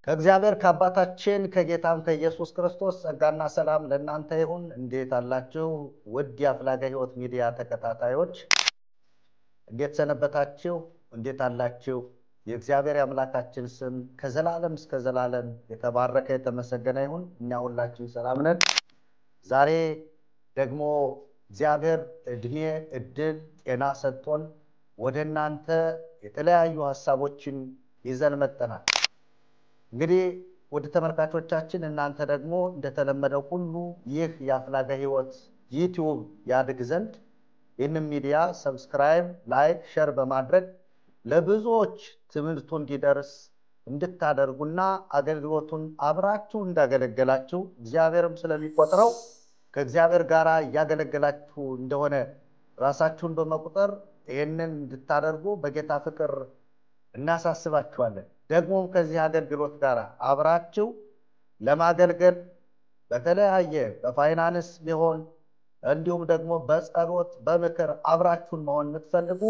ከእግዚአብሔር ከአባታችን ከጌታም ከኢየሱስ ክርስቶስ ጸጋና ሰላም ለእናንተ ይሁን። እንዴት አላችሁ? ውድ የአፍላጋ ሕይወት ሚዲያ ተከታታዮች እንዴት ሰነበታችሁ? እንዴት አላችሁ? የእግዚአብሔር አምላካችን ስም ከዘላለም እስከ ዘላለም የተባረከ የተመሰገነ ይሁን። እኛ ሁላችን ሰላም ነን። ዛሬ ደግሞ እግዚአብሔር እድሜ፣ እድል፣ ጤና ሰጥቶን ወደ እናንተ የተለያዩ ሐሳቦችን ይዘን መጥተናል። እንግዲህ ወደ ተመልካቾቻችን እናንተ ደግሞ እንደተለመደው ሁሉ ይህ የአፍላጋ ሕይወት ዩቲዩብ ያድግ ዘንድ ይህንን ሚዲያ ሰብስክራይብ፣ ላይክ፣ ሼር በማድረግ ለብዙዎች ትምህርቱ እንዲደርስ እንድታደርጉና አገልግሎቱን አብራችሁ እንዳገለገላችሁ እግዚአብሔርም ስለሚቆጥረው ከእግዚአብሔር ጋር እያገለገላችሁ እንደሆነ ራሳችሁን በመቁጠር ይህንን እንድታደርጉ በጌታ ፍቅር እናሳስባችኋለን። ደግሞም ከዚህ አገልግሎት ጋር አብራችሁ ለማገልገል በተለያየ በፋይናንስ ቢሆን እንዲሁም ደግሞ በጸሎት በምክር አብራችሁን መሆን የምትፈልጉ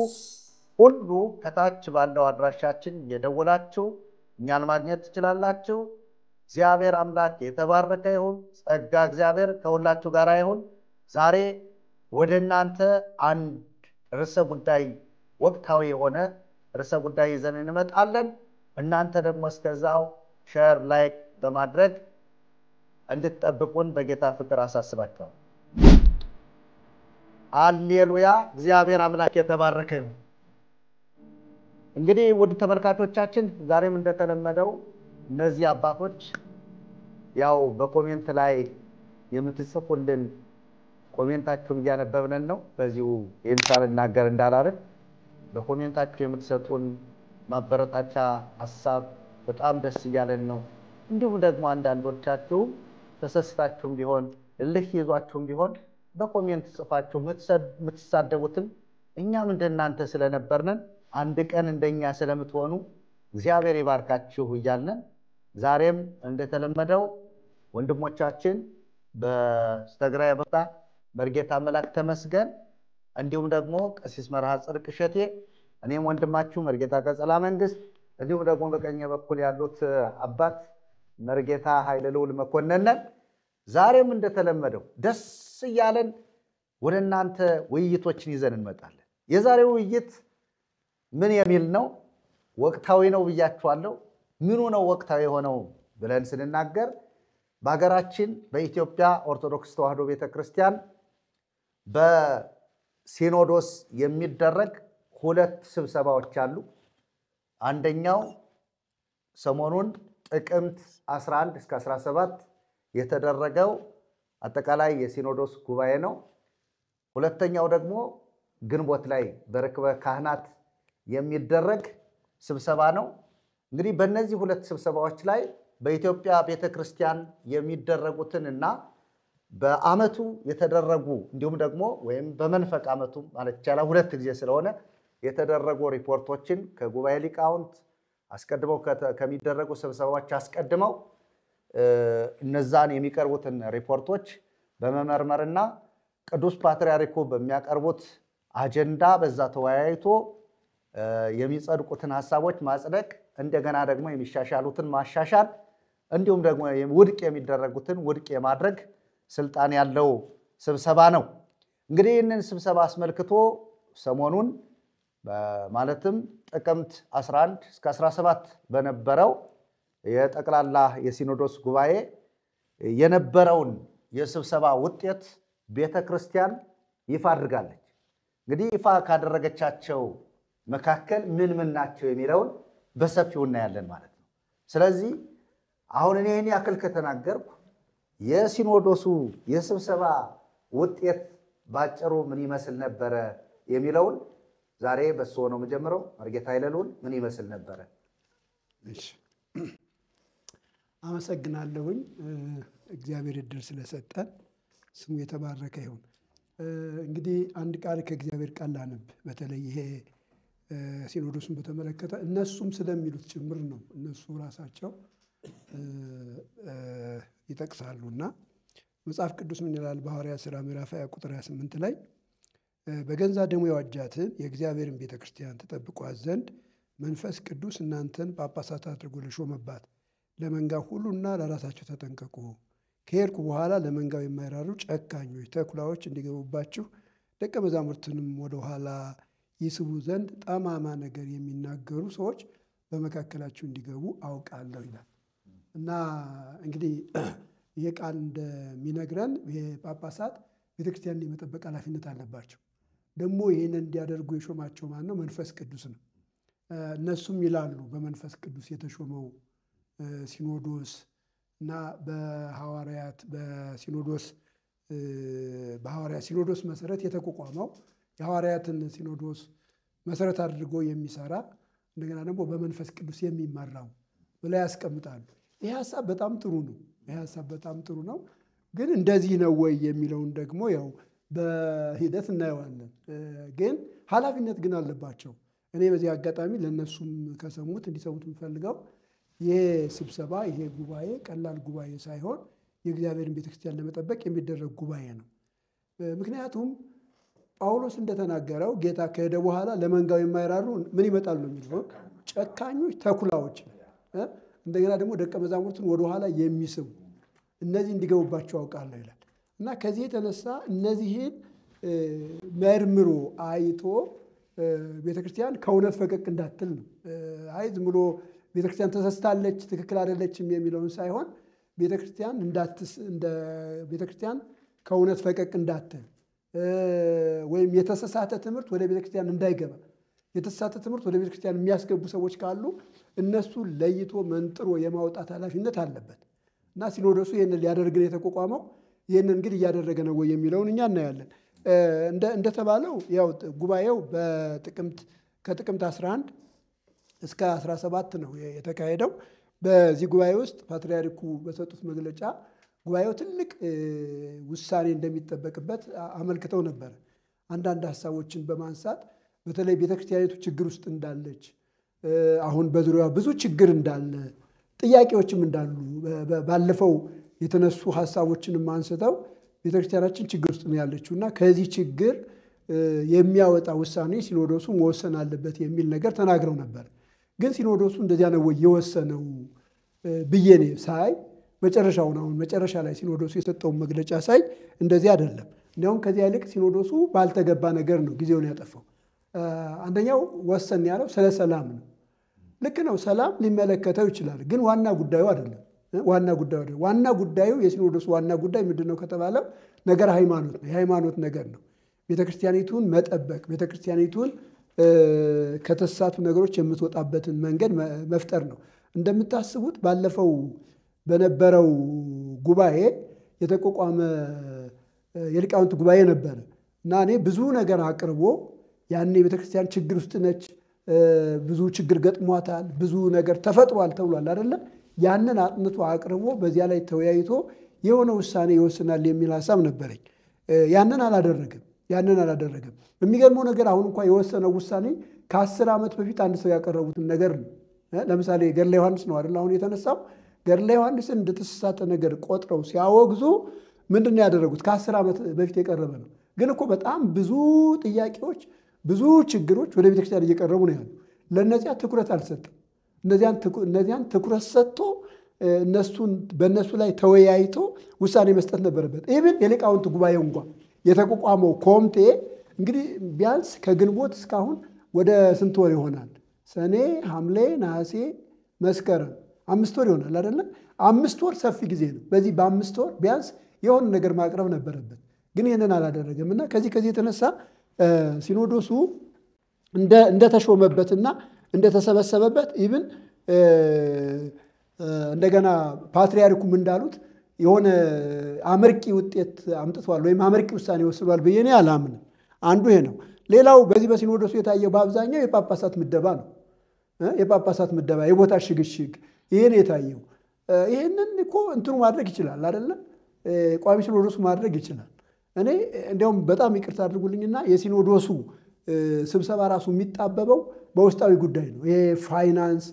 ሁሉ ከታች ባለው አድራሻችን እየደወላችሁ እኛን ማግኘት ትችላላችሁ። እግዚአብሔር አምላክ የተባረከ ይሁን። ጸጋ እግዚአብሔር ከሁላችሁ ጋር ይሁን። ዛሬ ወደ እናንተ አንድ ርዕሰ ጉዳይ ወቅታዊ የሆነ ርዕሰ ጉዳይ ይዘን እንመጣለን። እናንተ ደግሞ እስከዛው ሼር ላይክ በማድረግ እንድትጠብቁን በጌታ ፍቅር አሳስባችኋለሁ። ሃሌሉያ! እግዚአብሔር አምላክ የተባረከ ይሁን። እንግዲህ ውድ ተመልካቾቻችን ዛሬም እንደተለመደው እነዚህ አባቶች ያው በኮሜንት ላይ የምትጽፉልን ኮሜንታችሁን እያነበብን ነው። በዚሁ ይህን ሳልናገር እንዳላረግ በኮሜንታችሁ የምትሰጡን ማበረታቻ ሀሳብ በጣም ደስ እያለን ነው። እንዲሁም ደግሞ አንዳንዶቻችሁ ተሰስታችሁም ቢሆን እልህ ይዟችሁም ቢሆን በኮሜንት ጽፋችሁ የምትሳደቡትም እኛም እንደናንተ ስለነበርነን አንድ ቀን እንደኛ ስለምትሆኑ እግዚአብሔር ይባርካችሁ እያልን ዛሬም እንደተለመደው ወንድሞቻችን በስተግራ የመጣ መርጌታ መላክ ተመስገን እንዲሁም ደግሞ ቀሲስ መርሃ ጽድቅ እሸቴ እኔም ወንድማችሁ መርጌታ ቀጸላ መንግስት እንዲሁም ደግሞ በቀኝ በኩል ያሉት አባት መርጌታ ኃይለ ልዑል መኮንን ዛሬም እንደተለመደው ደስ እያለን ወደ እናንተ ውይይቶችን ይዘን እንመጣለን። የዛሬው ውይይት ምን የሚል ነው? ወቅታዊ ነው ብያችኋለሁ። ምኑ ነው ወቅታዊ የሆነው ብለን ስንናገር በሀገራችን በኢትዮጵያ ኦርቶዶክስ ተዋሕዶ ቤተክርስቲያን በሲኖዶስ የሚደረግ ሁለት ስብሰባዎች አሉ። አንደኛው ሰሞኑን ጥቅምት 11 እስከ 17 የተደረገው አጠቃላይ የሲኖዶስ ጉባኤ ነው። ሁለተኛው ደግሞ ግንቦት ላይ በርክበ ካህናት የሚደረግ ስብሰባ ነው። እንግዲህ በእነዚህ ሁለት ስብሰባዎች ላይ በኢትዮጵያ ቤተክርስቲያን የሚደረጉትን እና በአመቱ የተደረጉ እንዲሁም ደግሞ ወይም በመንፈቅ አመቱ ማለት ይቻላል ሁለት ጊዜ ስለሆነ የተደረጉ ሪፖርቶችን ከጉባኤ ሊቃውንት አስቀድመው ከሚደረጉ ስብሰባዎች አስቀድመው እነዛን የሚቀርቡትን ሪፖርቶች በመመርመርና ቅዱስ ፓትርያርኩ በሚያቀርቡት አጀንዳ በዛ ተወያይቶ የሚጸድቁትን ሐሳቦች ማጽደቅ እንደገና ደግሞ የሚሻሻሉትን ማሻሻል እንዲሁም ደግሞ ውድቅ የሚደረጉትን ውድቅ የማድረግ ስልጣን ያለው ስብሰባ ነው። እንግዲህ ይህንን ስብሰባ አስመልክቶ ሰሞኑን ማለትም ጥቅምት 11 እስከ 17 በነበረው የጠቅላላ የሲኖዶስ ጉባኤ የነበረውን የስብሰባ ውጤት ቤተክርስቲያን ይፋ አድርጋለች። እንግዲህ ይፋ ካደረገቻቸው መካከል ምን ምን ናቸው የሚለውን በሰፊው እናያለን ማለት ነው። ስለዚህ አሁን እኔ ይህን ያክል ከተናገርኩ የሲኖዶሱ የስብሰባ ውጤት ባጭሩ ምን ይመስል ነበረ የሚለውን ዛሬ በሱ ነው የምጀምረው። መርጌታ ኃይለ ልዑል ምን ይመስል ነበረ? እሺ፣ አመሰግናለሁኝ። እግዚአብሔር እድል ስለሰጠን ስሙ የተባረከ ይሁን። እንግዲህ አንድ ቃል ከእግዚአብሔር ቃል ላነብ። በተለይ ይሄ ሲኖዶሱን በተመለከተ እነሱም ስለሚሉት ጭምር ነው። እነሱ ራሳቸው ይጠቅሳሉና መጽሐፍ ቅዱስ ምን ይላል? በሐዋርያት ሥራ ምዕራፍ 20 ቁጥር 28 ላይ በገንዛ ደሙ የዋጃትን የእግዚአብሔርን ቤተክርስቲያን ተጠብቋት ዘንድ መንፈስ ቅዱስ እናንተን ጳጳሳት አድርጎ ለሾመባት ለመንጋው ሁሉና ለራሳችሁ ተጠንቀቁ። ከሄድኩ በኋላ ለመንጋው የማይራሩ ጨካኞች ተኩላዎች እንዲገቡባችሁ ደቀ መዛሙርትንም ወደ ኋላ ይስቡ ዘንድ ጠማማ ነገር የሚናገሩ ሰዎች በመካከላችሁ እንዲገቡ አውቃለሁ ይላል። እና እንግዲህ ይሄ ቃል እንደሚነግረን የጳጳሳት ቤተክርስቲያንን የመጠበቅ ኃላፊነት አለባቸው። ደግሞ ይህንን እንዲያደርጉ የሾማቸው ማን ነው? መንፈስ ቅዱስ ነው። እነሱም ይላሉ በመንፈስ ቅዱስ የተሾመው ሲኖዶስ እና በሐዋርያት ሲኖዶስ መሰረት የተቋቋመው የሐዋርያትን ሲኖዶስ መሰረት አድርጎ የሚሰራ እንደገና ደግሞ በመንፈስ ቅዱስ የሚመራው ብለው ያስቀምጣሉ። ይህ ሀሳብ በጣም ጥሩ ነው። ግን እንደዚህ ነው ወይ የሚለውን ደግሞ ያው በሂደት እናየዋለን። ግን ኃላፊነት ግን አለባቸው። እኔ በዚህ አጋጣሚ ለእነሱም ከሰሙት እንዲሰሙት የምፈልገው ይሄ ስብሰባ ይሄ ጉባኤ ቀላል ጉባኤ ሳይሆን የእግዚአብሔርን ቤተክርስቲያን ለመጠበቅ የሚደረግ ጉባኤ ነው። ምክንያቱም ጳውሎስ እንደተናገረው ጌታ ከሄደ በኋላ ለመንጋው የማይራሩ ምን ይመጣሉ ነው የሚለው? ጨካኞች ተኩላዎች፣ እንደገና ደግሞ ደቀ መዛሙርቱን ወደኋላ የሚስቡ እነዚህ እንዲገቡባቸው አውቃለሁ ይላል። እና ከዚህ የተነሳ እነዚህን መርምሮ አይቶ ቤተክርስቲያን ከእውነት ፈቀቅ እንዳትል ነው። አይ ዝም ብሎ ቤተክርስቲያን ተሳስታለች ትክክል አይደለችም የሚለውን ሳይሆን ቤተክርስቲያን ከእውነት ፈቀቅ እንዳትል ወይም የተሳሳተ ትምህርት ወደ ቤተክርስቲያን እንዳይገባ የተሳሳተ ትምህርት ወደ ቤተክርስቲያን የሚያስገቡ ሰዎች ካሉ እነሱ ለይቶ መንጥሮ የማውጣት ኃላፊነት አለበት። እና ሲኖዶሱ ይህንን ሊያደርግ ነው የተቋቋመው። ይህንን ግን እያደረገ ነው ወይ የሚለውን እኛ እናያለን። እንደተባለው ያው ጉባኤው ከጥቅምት 11 እስከ 17 ነው የተካሄደው። በዚህ ጉባኤ ውስጥ ፓትርያርኩ በሰጡት መግለጫ ጉባኤው ትልቅ ውሳኔ እንደሚጠበቅበት አመልክተው ነበር። አንዳንድ ሀሳቦችን በማንሳት በተለይ ቤተክርስቲያኒቱ ችግር ውስጥ እንዳለች፣ አሁን በዙሪያዋ ብዙ ችግር እንዳለ፣ ጥያቄዎችም እንዳሉ ባለፈው የተነሱ ሀሳቦችንም አንስተው ቤተክርስቲያናችን ችግር ውስጥ ነው ያለችው እና ከዚህ ችግር የሚያወጣ ውሳኔ ሲኖዶሱ መወሰን አለበት የሚል ነገር ተናግረው ነበር። ግን ሲኖዶሱ እንደዚያ ነው ወይ የወሰነው ብዬ ነው ሳይ መጨረሻ ላይ ሲኖዶሱ የሰጠውን መግለጫ ሳይ እንደዚህ አይደለም። እንዲያውም ከዚያ ይልቅ ሲኖዶሱ ባልተገባ ነገር ነው ጊዜውን ያጠፋው። አንደኛው ወሰን ያለው ስለ ሰላም ነው። ልክ ነው፣ ሰላም ሊመለከተው ይችላል። ግን ዋና ጉዳዩ አይደለም። ዋና ጉዳዩ የሲኖዶሱ ዋና ጉዳይ ምንድን ነው ከተባለ ነገር ሃይማኖት ነው። የሃይማኖት ነገር ነው። ቤተክርስቲያኒቱን መጠበቅ፣ ቤተክርስቲያኒቱን ከተሳሳቱ ነገሮች የምትወጣበትን መንገድ መፍጠር ነው። እንደምታስቡት ባለፈው በነበረው ጉባኤ የተቋቋመ የሊቃውንት ጉባኤ ነበረ እና እኔ ብዙ ነገር አቅርቦ ያኔ ቤተክርስቲያን ችግር ውስጥ ነች፣ ብዙ ችግር ገጥሟታል፣ ብዙ ነገር ተፈጥሯል ተብሏል አይደለ? ያንን አጥንቶ አቅርቦ በዚያ ላይ ተወያይቶ የሆነ ውሳኔ ይወስናል የሚል ሀሳብ ነበረኝ። ያንን አላደረገም። የሚገርመው ነገር አሁን እንኳን የወሰነው ውሳኔ ከ10 ዓመት በፊት አንድ ሰው ያቀረቡትን ነገር ነው። ለምሳሌ ገድለ ዮሐንስ ነው አይደል አሁን የተነሳው። ገድለ ዮሐንስን እንደተሳሳተ ነገር ቆጥረው ሲያወግዙ ምንድን ያደረጉት? ከ10 ዓመት በፊት የቀረበ ነው። ግን እኮ በጣም ብዙ ጥያቄዎች፣ ብዙ ችግሮች ወደ ቤተክርስቲያን እየቀረቡ ነው ያሉ። ለእነዚያ ትኩረት አልሰጠም። እነዚያን ትኩረት ሰጥቶ በእነሱ ላይ ተወያይቶ ውሳኔ መስጠት ነበረበት። ኢቭን የሊቃውንት ጉባኤው እንኳን የተቋቋመው ኮሚቴ እንግዲህ ቢያንስ ከግንቦት እስካሁን ወደ ስንት ወር ይሆናል? ሰኔ፣ ሐምሌ፣ ነሐሴ፣ መስከረም 5 ወር ይሆናል አይደለ? 5 ወር ሰፊ ጊዜ ነው። በዚህ በ5 ወር ቢያንስ የሆነ ነገር ማቅረብ ነበረበት። ግን ይህንን አላደረገም እና ከዚህ የተነሳ ሲኖዶሱ እንደተሾመበትና እንደተሰበሰበበት ኢቭን እንደገና ፓትርያርኩም እንዳሉት የሆነ አመርቂ ውጤት አምጥቷል ወይም አመርቂ ውሳኔ ወስኗል ብዬ እኔ አላምንም። አንዱ ይሄ ነው። ሌላው በዚህ በሲኖዶሱ የታየው በአብዛኛው የጳጳሳት ምደባ ነው። የጳጳሳት ምደባ፣ የቦታ ሽግሽግ ይሄን የታየው። ይሄንን እኮ እንትኑ ማድረግ ይችላል አይደለ? ቋሚ ሲኖዶሱ ማድረግ ይችላል። እኔ እንዲያውም በጣም ይቅርታ አድርጉልኝና የሲኖዶሱ ስብሰባ ራሱ የሚጣበበው በውስጣዊ ጉዳይ ነው። ይሄ ፋይናንስ፣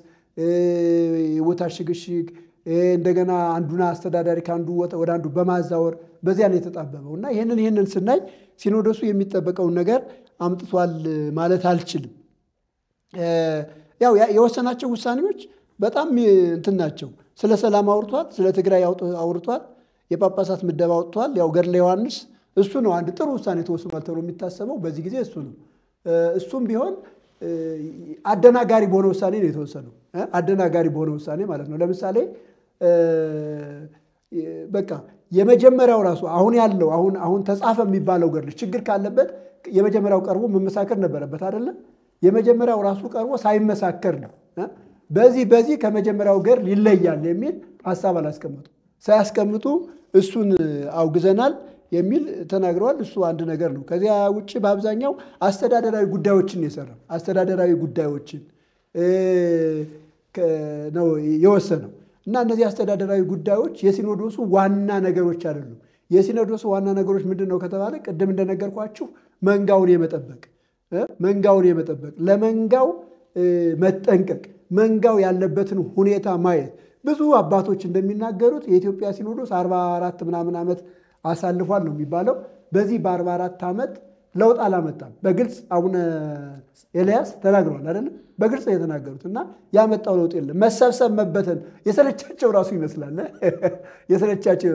የቦታ ሽግሽግ፣ እንደገና አንዱን አስተዳዳሪ ከአንዱ ወደ አንዱ በማዛወር በዚያ ነው የተጣበበው እና ይህንን ስናይ ሲኖዶሱ የሚጠበቀውን ነገር አምጥቷል ማለት አልችልም። ያው የወሰናቸው ውሳኔዎች በጣም እንትን ናቸው። ስለ ሰላም አውርቷል፣ ስለ ትግራይ አውርቷል፣ የጳጳሳት ምደባ አውጥቷል። ያው ገድለ ዮሐንስ እሱ ነው አንድ ጥሩ ውሳኔ ተወስኗል ተብሎ የሚታሰበው በዚህ ጊዜ እሱ ነው። እሱም ቢሆን አደናጋሪ በሆነ ውሳኔ ነው የተወሰነው። አደናጋሪ በሆነ ውሳኔ ማለት ነው። ለምሳሌ በቃ የመጀመሪያው ራሱ አሁን ያለው አሁን ተጻፈ የሚባለው ገድል ችግር ካለበት የመጀመሪያው ቀርቦ መመሳከር ነበረበት አይደለም። የመጀመሪያው ራሱ ቀርቦ ሳይመሳከር ነው በዚህ ከመጀመሪያው ገድል ይለያል የሚል ሐሳብ አላስቀመጡ። ሳያስቀምጡ እሱን አውግዘናል የሚል ተናግረዋል። እሱ አንድ ነገር ነው። ከዚያ ውጪ በአብዛኛው አስተዳደራዊ ጉዳዮችን የሰራው አስተዳደራዊ ጉዳዮችን ነው የወሰነው እና እነዚህ አስተዳደራዊ ጉዳዮች የሲኖዶሱ ዋና ነገሮች አይደሉም። የሲኖዶሱ ዋና ነገሮች ምንድነው ከተባለ ቅድም እንደነገርኳችሁ መንጋውን የመጠበቅ ለመንጋው መጠንቀቅ፣ መንጋው ያለበትን ሁኔታ ማየት። ብዙ አባቶች እንደሚናገሩት የኢትዮጵያ ሲኖዶስ 44 ምናምን ዓመት አሳልፏል ነው የሚባለው። በዚህ በ44 ዓመት ለውጥ አላመጣም። በግልጽ አቡነ ኤልያስ ተናግረዋል አይደለም? በግልጽ የተናገሩት እና ያመጣው ለውጥ የለም። መሰብሰብ መበተን የሰለቻቸው ራሱ ይመስላል። የሰለቻቸው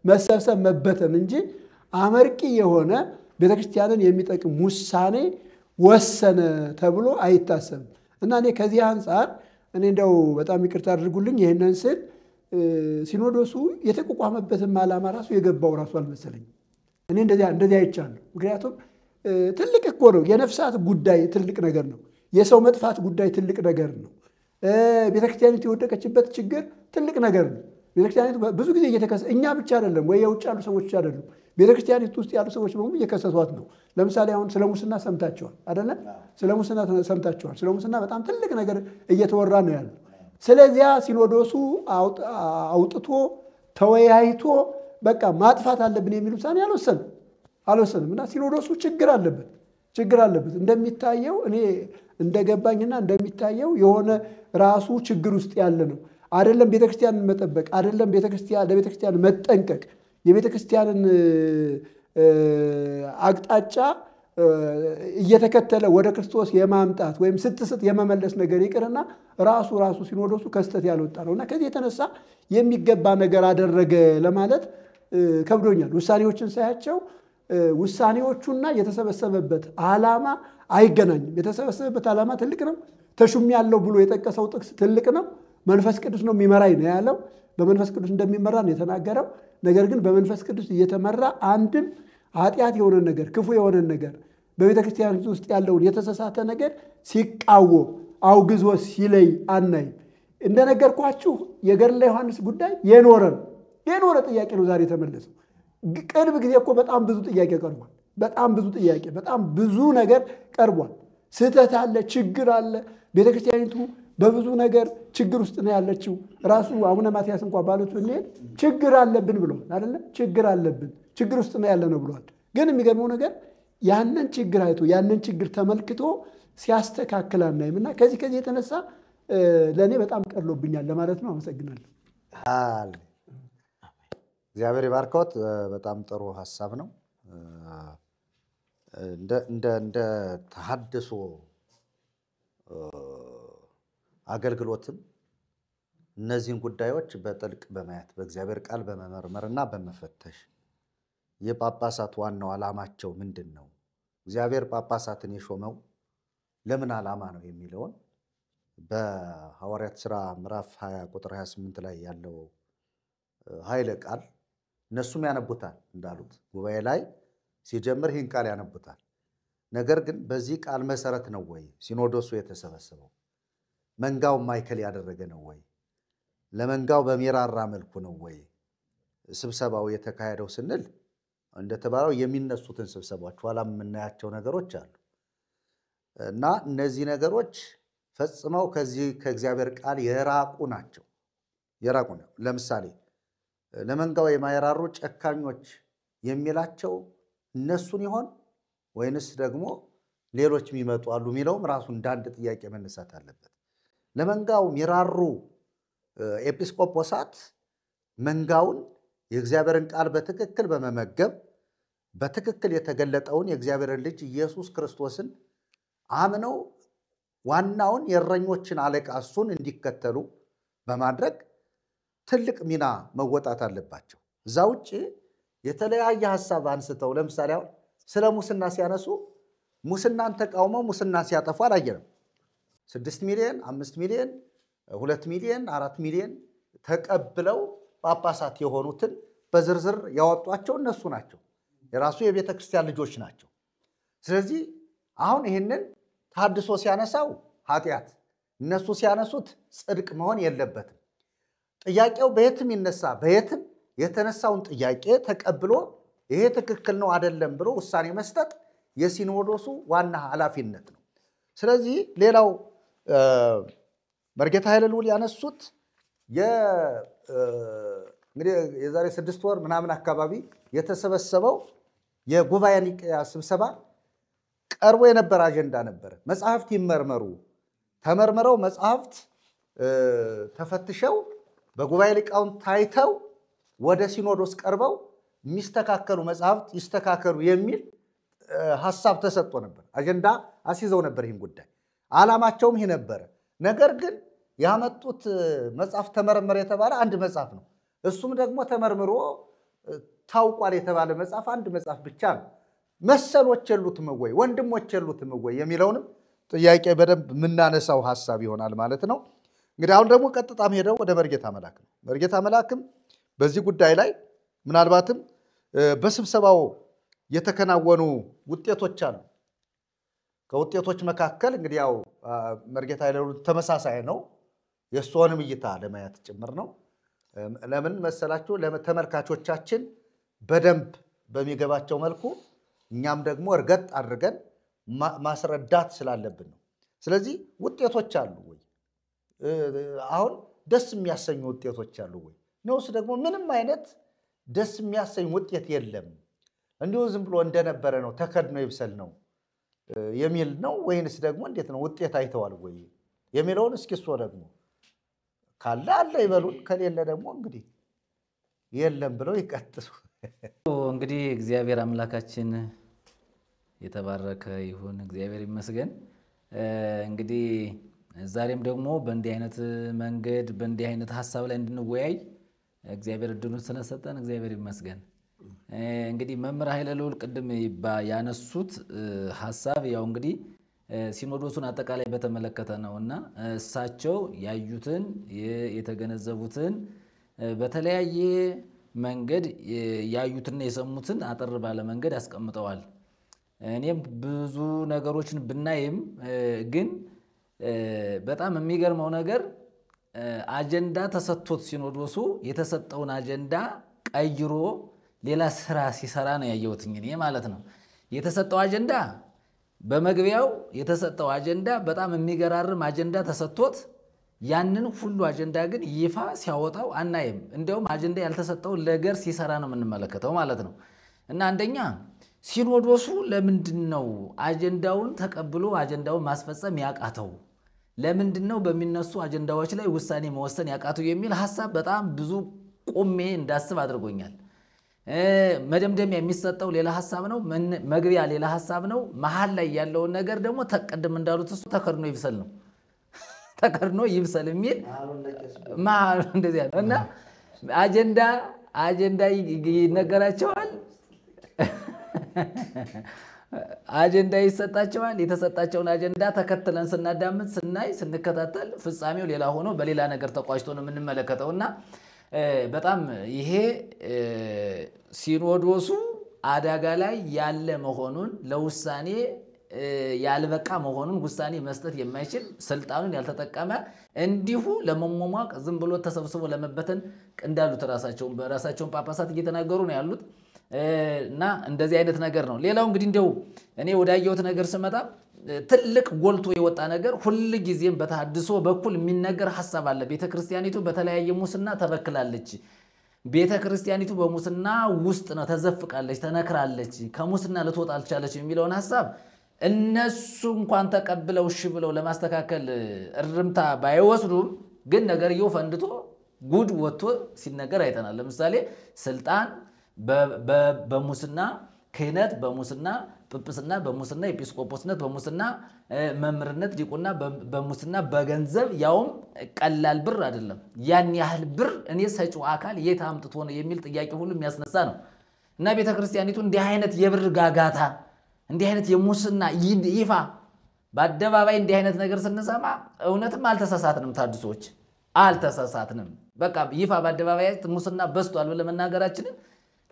መሰብሰብ መበተን እንጂ አመርቂ የሆነ ቤተክርስቲያንን የሚጠቅም ውሳኔ ወሰነ ተብሎ አይታሰብም። እና እኔ ከዚህ አንፃር እንደው በጣም ይቅርታ አድርጉልኝ ይሄንን ስል ሲኖዶሱ የተቋቋመበትን ዓላማ ራሱ የገባው ራሱ አልመሰለኝ። እኔ እንደዚህ አይቻለሁ። ምክንያቱም ትልቅ እኮ ነው። የነፍሳት ጉዳይ ትልቅ ነገር ነው። የሰው መጥፋት ጉዳይ ትልቅ ነገር ነው። ቤተክርስቲያኒቱ የወደቀችበት ችግር ትልቅ ነገር ነው። ቤተክርስቲያኒቱ ብዙ ጊዜ እኛ ብቻ አይደለም ወይ የውጭ ያሉ ሰዎች ብቻ አይደሉም። ቤተክርስቲያኒቱ ውስጥ ያሉ ሰዎች በሙሉ እየከሰሷት ነው። ለምሳሌ አሁን ስለ ሙስና ሰምታችኋል አይደለ? ስለ ሙስና ሰምታችኋል። ስለ ሙስና በጣም ትልቅ ነገር እየተወራ ነው ያለው። ስለዚያ ሲኖዶሱ አውጥቶ ተወያይቶ በቃ ማጥፋት አለብን የሚል ውሳኔ አልወሰንም እና ሲኖዶሱ ችግር አለበት እንደሚታየው። እኔ እንደገባኝና እንደሚታየው የሆነ ራሱ ችግር ውስጥ ያለ ነው። አይደለም ቤተክርስቲያንን መጠበቅ፣ አይደለም ለቤተክርስቲያን መጠንቀቅ፣ የቤተክርስቲያንን አቅጣጫ እየተከተለ ወደ ክርስቶስ የማምጣት ወይም ስትስት የመመለስ ነገር ይቅርና ራሱ ሲኖዶሱ ከስተት ያልወጣ ነውና ከዚህ የተነሳ የሚገባ ነገር አደረገ ለማለት ከብዶኛል። ውሳኔዎችን ሳያቸው ውሳኔዎቹና የተሰበሰበበት ዓላማ አይገናኝም። የተሰበሰበበት ዓላማ ትልቅ ነው። ተሹም ያለው ብሎ የጠቀሰው ጥቅስ ትልቅ ነው። መንፈስ ቅዱስ ነው የሚመራኝ ነው ያለው። በመንፈስ ቅዱስ እንደሚመራ ነው የተናገረው። ነገር ግን በመንፈስ ቅዱስ እየተመራ አንድም ኃጢአት የሆነ ነገር ክፉ የሆነ ነገር በቤተ ክርስቲያን ውስጥ ያለውን የተሳሳተ ነገር ሲቃወም አውግዞ ሲለይ አናይም። እንደነገርኳችሁ የገድለ ዮሐንስ ጉዳይ የኖረ ጥያቄ ነው ዛሬ የተመለሰው። ቅርብ ጊዜ እኮ በጣም ብዙ ጥያቄ ቀርቧል። በጣም ብዙ ነገር ቀርቧል። ስህተት አለ፣ ችግር አለ። ቤተ ክርስቲያኒቱ በብዙ ነገር ችግር ውስጥ ነው ያለችው። ራሱ አቡነ ማትያስ እንኳን ባሉት ብንሄድ ችግር አለብን ብለዋል አይደለ? ችግር አለብን፣ ችግር ውስጥ ነው ያለ ነው ብለዋል። ግን የሚገርመው ነገር ያንን ችግር አይቶ ያንን ችግር ተመልክቶ ሲያስተካክል አናይም እና ከዚህ የተነሳ ለእኔ በጣም ቀሎብኛል ለማለት ነው። አመሰግናለሁ። እግዚአብሔር ይባርኮት። በጣም ጥሩ ሀሳብ ነው። እንደ ተሐድሶ አገልግሎትም እነዚህን ጉዳዮች በጥልቅ በማየት በእግዚአብሔር ቃል በመመርመርና በመፈተሽ የጳጳሳት ዋናው ዓላማቸው ምንድን ነው? እግዚአብሔር ጳጳሳትን የሾመው ለምን ዓላማ ነው የሚለውን በሐዋርያት ሥራ ምዕራፍ 20 ቁጥር 28 ላይ ያለው ኃይለ ቃል እነሱም ያነቡታል። እንዳሉት ጉባኤ ላይ ሲጀምር ይህን ቃል ያነቡታል። ነገር ግን በዚህ ቃል መሰረት ነው ወይ ሲኖዶሱ የተሰበሰበው? መንጋው ማዕከል ያደረገ ነው ወይ? ለመንጋው በሚራራ መልኩ ነው ወይ ስብሰባው የተካሄደው ስንል እንደተባለው የሚነሱትን ስብሰባዎች ኋላ የምናያቸው ነገሮች አሉ እና እነዚህ ነገሮች ፈጽመው ከዚህ ከእግዚአብሔር ቃል የራቁ ናቸው። ለምሳሌ ለመንጋው የማይራሩ ጨካኞች የሚላቸው እነሱን ይሆን ወይንስ ደግሞ ሌሎች የሚመጡ አሉ የሚለውም ራሱ እንዳንድ ጥያቄ መነሳት አለበት። ለመንጋው የሚራሩ ኤጲስቆጶሳት መንጋውን የእግዚአብሔርን ቃል በትክክል በመመገብ በትክክል የተገለጠውን የእግዚአብሔርን ልጅ ኢየሱስ ክርስቶስን አምነው ዋናውን የእረኞችን አለቃ እሱን እንዲከተሉ በማድረግ ትልቅ ሚና መወጣት አለባቸው። እዛ ውጭ የተለያየ ሀሳብ አንስተው ለምሳሌ አሁን ስለ ሙስና ሲያነሱ ሙስናን ተቃውመው ሙስና ሲያጠፉ አላየንም። 6 ሚሊዮን፣ 5 ሚሊዮን፣ 2 ሚሊዮን፣ 4 ሚሊዮን ተቀብለው ጳጳሳት የሆኑትን በዝርዝር ያወጧቸው እነሱ ናቸው። የራሱ የቤተ ክርስቲያን ልጆች ናቸው። ስለዚህ አሁን ይህንን ታድሶ ሲያነሳው ኃጢአት፣ እነሱ ሲያነሱት ጽድቅ መሆን የለበትም። ጥያቄው በየትም ይነሳ፣ በየትም የተነሳውን ጥያቄ ተቀብሎ ይሄ ትክክል ነው አይደለም ብሎ ውሳኔ መስጠት የሲኖዶሱ ዋና ኃላፊነት ነው። ስለዚህ ሌላው መርጌታ ኃይለ ልዑል ያነሱት እንግዲህ የዛሬ 6 ወር ምናምን አካባቢ የተሰበሰበው የጉባኤ ኒቅያ ስብሰባ ቀርቦ የነበረ አጀንዳ ነበር። መጽሐፍት ይመርመሩ፣ ተመርምረው መጽሐፍት ተፈትሸው በጉባኤ ሊቃውንት ታይተው ወደ ሲኖዶስ ቀርበው የሚስተካከሉ መጽሐፍት ይስተካከሉ የሚል ሐሳብ ተሰጥቶ ነበር። አጀንዳ አስይዘው ነበር። ይህን ጉዳይ ዓላማቸውም ይህ ነበረ። ነገር ግን ያመጡት መጽሐፍ ተመረመረ የተባለ አንድ መጽሐፍ ነው። እሱም ደግሞ ተመርምሮ ታውቋል የተባለ መጽሐፍ አንድ መጽሐፍ ብቻ ነው። መሰሎች የሉትም ወይ ወንድሞች የሉትም ወይ የሚለውንም ጥያቄ በደንብ የምናነሳው ሐሳብ ይሆናል ማለት ነው። እንግዲህ አሁን ደግሞ ቀጥታም ሄደው ወደ መርጌታ መላክ ነው። መርጌታ መላክም በዚህ ጉዳይ ላይ ምናልባትም በስብሰባው የተከናወኑ ውጤቶች አሉ። ከውጤቶች መካከል እንግዲህ ያው መርጌታ ኃይለ ልዑል ተመሳሳይ ነው። የእሱንም እይታ ለማየት ጭምር ነው። ለምን መሰላችሁ? ለተመልካቾቻችን በደንብ በሚገባቸው መልኩ እኛም ደግሞ እርገጥ አድርገን ማስረዳት ስላለብን ነው። ስለዚህ ውጤቶች አሉ ወይ? አሁን ደስ የሚያሰኙ ውጤቶች አሉ ወይ? ነውስ ደግሞ ምንም አይነት ደስ የሚያሰኝ ውጤት የለም፣ እንዲሁ ዝም ብሎ እንደነበረ ነው፣ ተከድኖ ይብሰል ነው የሚል ነው ወይንስ ደግሞ እንዴት ነው? ውጤት አይተዋል ወይ የሚለውን እስኪ እሱ ደግሞ ካለ አለ ይበሉን፣ ከሌለ ደግሞ እንግዲህ የለም ብለው ይቀጥሉ። እንግዲህ እግዚአብሔር አምላካችን የተባረከ ይሁን፣ እግዚአብሔር ይመስገን። እንግዲህ ዛሬም ደግሞ በእንዲህ አይነት መንገድ በእንዲህ አይነት ሐሳብ ላይ እንድንወያይ እግዚአብሔር እድሉን ስለሰጠን እግዚአብሔር ይመስገን። እንግዲህ መምህር ኃይለ ልዑል ቅድም ያነሱት ሐሳብ ያው እንግዲህ ሲኖዶሱን አጠቃላይ በተመለከተ ነውና እሳቸው ያዩትን የተገነዘቡትን በተለያየ መንገድ ያዩትና የሰሙትን አጠር ባለ መንገድ ያስቀምጠዋል። እኔም ብዙ ነገሮችን ብናይም ግን በጣም የሚገርመው ነገር አጀንዳ ተሰጥቶት ሲኖዶሱ የተሰጠውን አጀንዳ ቀይሮ ሌላ ስራ ሲሰራ ነው ያየሁት እኔ ማለት ነው። የተሰጠው አጀንዳ በመግቢያው የተሰጠው አጀንዳ በጣም የሚገራርም አጀንዳ ተሰጥቶት ያንን ሁሉ አጀንዳ ግን ይፋ ሲያወጣው አናይም። እንደውም አጀንዳ ያልተሰጠው ነገር ሲሰራ ነው የምንመለከተው ማለት ነው። እና አንደኛ ሲኖዶሱ ለምንድነው አጀንዳውን ተቀብሎ አጀንዳውን ማስፈጸም ያቃተው? ለምንድነው በሚነሱ አጀንዳዎች ላይ ውሳኔ መወሰን ያቃተው የሚል ሐሳብ በጣም ብዙ ቆሜ እንዳስብ አድርጎኛል። መደምደሚያ የሚሰጠው ሌላ ሐሳብ ነው፣ መግቢያ ሌላ ሐሳብ ነው። መሃል ላይ ያለውን ነገር ደግሞ ተቀደም እንዳሉት እሱ ተከድኖ ይብሰል ነው። ተከድኖ ይብሰል የሚል መሃል እንደዚህ ያለው እና አጀንዳ ይነገራቸዋል፣ አጀንዳ ይሰጣቸዋል። የተሰጣቸውን አጀንዳ ተከትለን ስናዳምጥ ስንከታተል ፍጻሜው ሌላ ሆኖ በሌላ ነገር ተቋጭቶ ነው የምንመለከተውና በጣም ይሄ ሲኖዶሱ አደጋ ላይ ያለ መሆኑን ለውሳኔ ያልበቃ መሆኑን ውሳኔ መስጠት የማይችል ስልጣኑን ያልተጠቀመ እንዲሁ ለመሟሟቅ ዝም ብሎ ተሰብስቦ ለመበተን እንዳሉት ራሳቸውን ጳጳሳት እየተናገሩ ነው ያሉት እና እንደዚህ አይነት ነገር ነው። ሌላው እንግዲህ እንደው እኔ ወዳየሁት ነገር ስመጣ ትልቅ ጎልቶ የወጣ ነገር ሁሉ ጊዜም በተሐድሶ በኩል የሚነገር ሐሳብ አለ። ቤተክርስቲያኒቱ በተለያየ ሙስና ተበክላለች፣ ቤተክርስቲያኒቱ በሙስና ውስጥ ነው ተዘፍቃለች፣ ተነክራለች፣ ከሙስና ልትወጣ አልቻለች የሚለውን ሐሳብ እነሱ እንኳን ተቀብለው እሺ ብለው ለማስተካከል እርምታ ባይወስዱም ግን ነገርየው ፈንድቶ ጉድ ወጥቶ ሲነገር አይተናል። ለምሳሌ ስልጣን በሙስና፣ ክህነት በሙስና፣ ጵጵስና በሙስና ኤጲስቆጶስነት በሙስና መምህርነት ዲቁና በሙስና በገንዘብ ያውም ቀላል ብር አይደለም ያን ያህል ብር እኔ ሰጪው አካል የት አምጥቶ ነው የሚል ጥያቄ ሁሉ የሚያስነሳ ነው እና ቤተክርስቲያኒቱ እንዲህ አይነት የብር ጋጋታ እንዲህ አይነት የሙስና ይፋ በአደባባይ እንዲህ አይነት ነገር ስንሰማ እውነትም አልተሳሳትንም ታድሶች አልተሳሳትንም በቃ ይፋ በአደባባይ ሙስና በስቷል ብለን መናገራችንን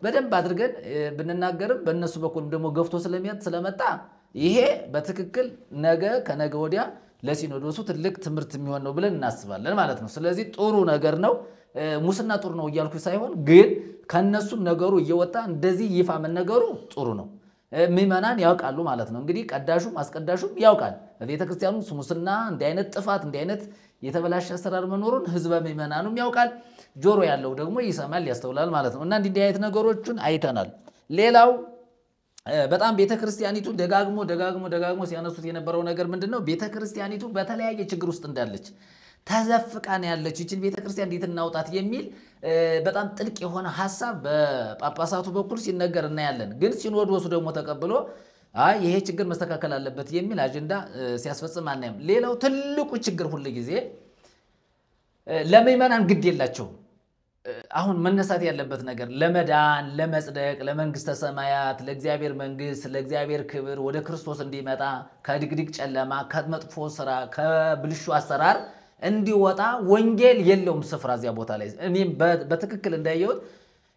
በደንብ አድርገን ብንናገርም በእነሱ በኩልም ደግሞ ገፍቶ ስለመጣ ይሄ በትክክል ነገ ከነገ ወዲያ ለሲኖዶሱ ትልቅ ትምህርት የሚሆን ነው ብለን እናስባለን ማለት ነው ስለዚህ ጥሩ ነገር ነው ሙስና ጥሩ ነው እያልኩ ሳይሆን ግን ከነሱም ነገሩ እየወጣ እንደዚህ ይፋ መነገሩ ጥሩ ነው ምእመናን ያውቃሉ ማለት ነው እንግዲህ ቀዳሹም አስቀዳሹም ያውቃል በቤተክርስቲያኑ ሙስና እንዲህ አይነት ጥፋት እንዲህ አይነት የተበላሸ አሰራር መኖሩን ህዝበ ምእመናኑም ያውቃል ጆሮ ያለው ደግሞ ይሰማል ያስተውላል ማለት ነው እና እንዲህ አይነት ነገሮችን አይተናል ሌላው በጣም ቤተክርስቲያኒቱ ደጋግሞ ሲያነሱት የነበረው ነገር ምንድነው ቤተክርስቲያኒቱ በተለያየ ችግር ውስጥ እንዳለች ተዘፍቃን ያለች ይችን ቤተክርስቲያን እንዴት እናውጣት የሚል በጣም ጥልቅ የሆነ ሐሳብ በጳጳሳቱ በኩል ሲነገር እናያለን ግን ሲኖዶሱ ደግሞ ተቀብሎ ይሄ ችግር መስተካከል አለበት የሚል አጀንዳ ሲያስፈጽም አናይም ሌላው ትልቁ ችግር ሁሉ ጊዜ ለምእመናን ግድ የላቸው አሁን መነሳት ያለበት ነገር ለመዳን ለመጽደቅ ለመንግስተ ሰማያት ለእግዚአብሔር መንግስት ለእግዚአብሔር ክብር ወደ ክርስቶስ እንዲመጣ ከድግድግ ጨለማ ከመጥፎ ስራ ከብልሹ አሰራር እንዲወጣ ወንጌል የለውም ስፍራ እዚያ ቦታ ላይ እኔም በትክክል እንዳየሁት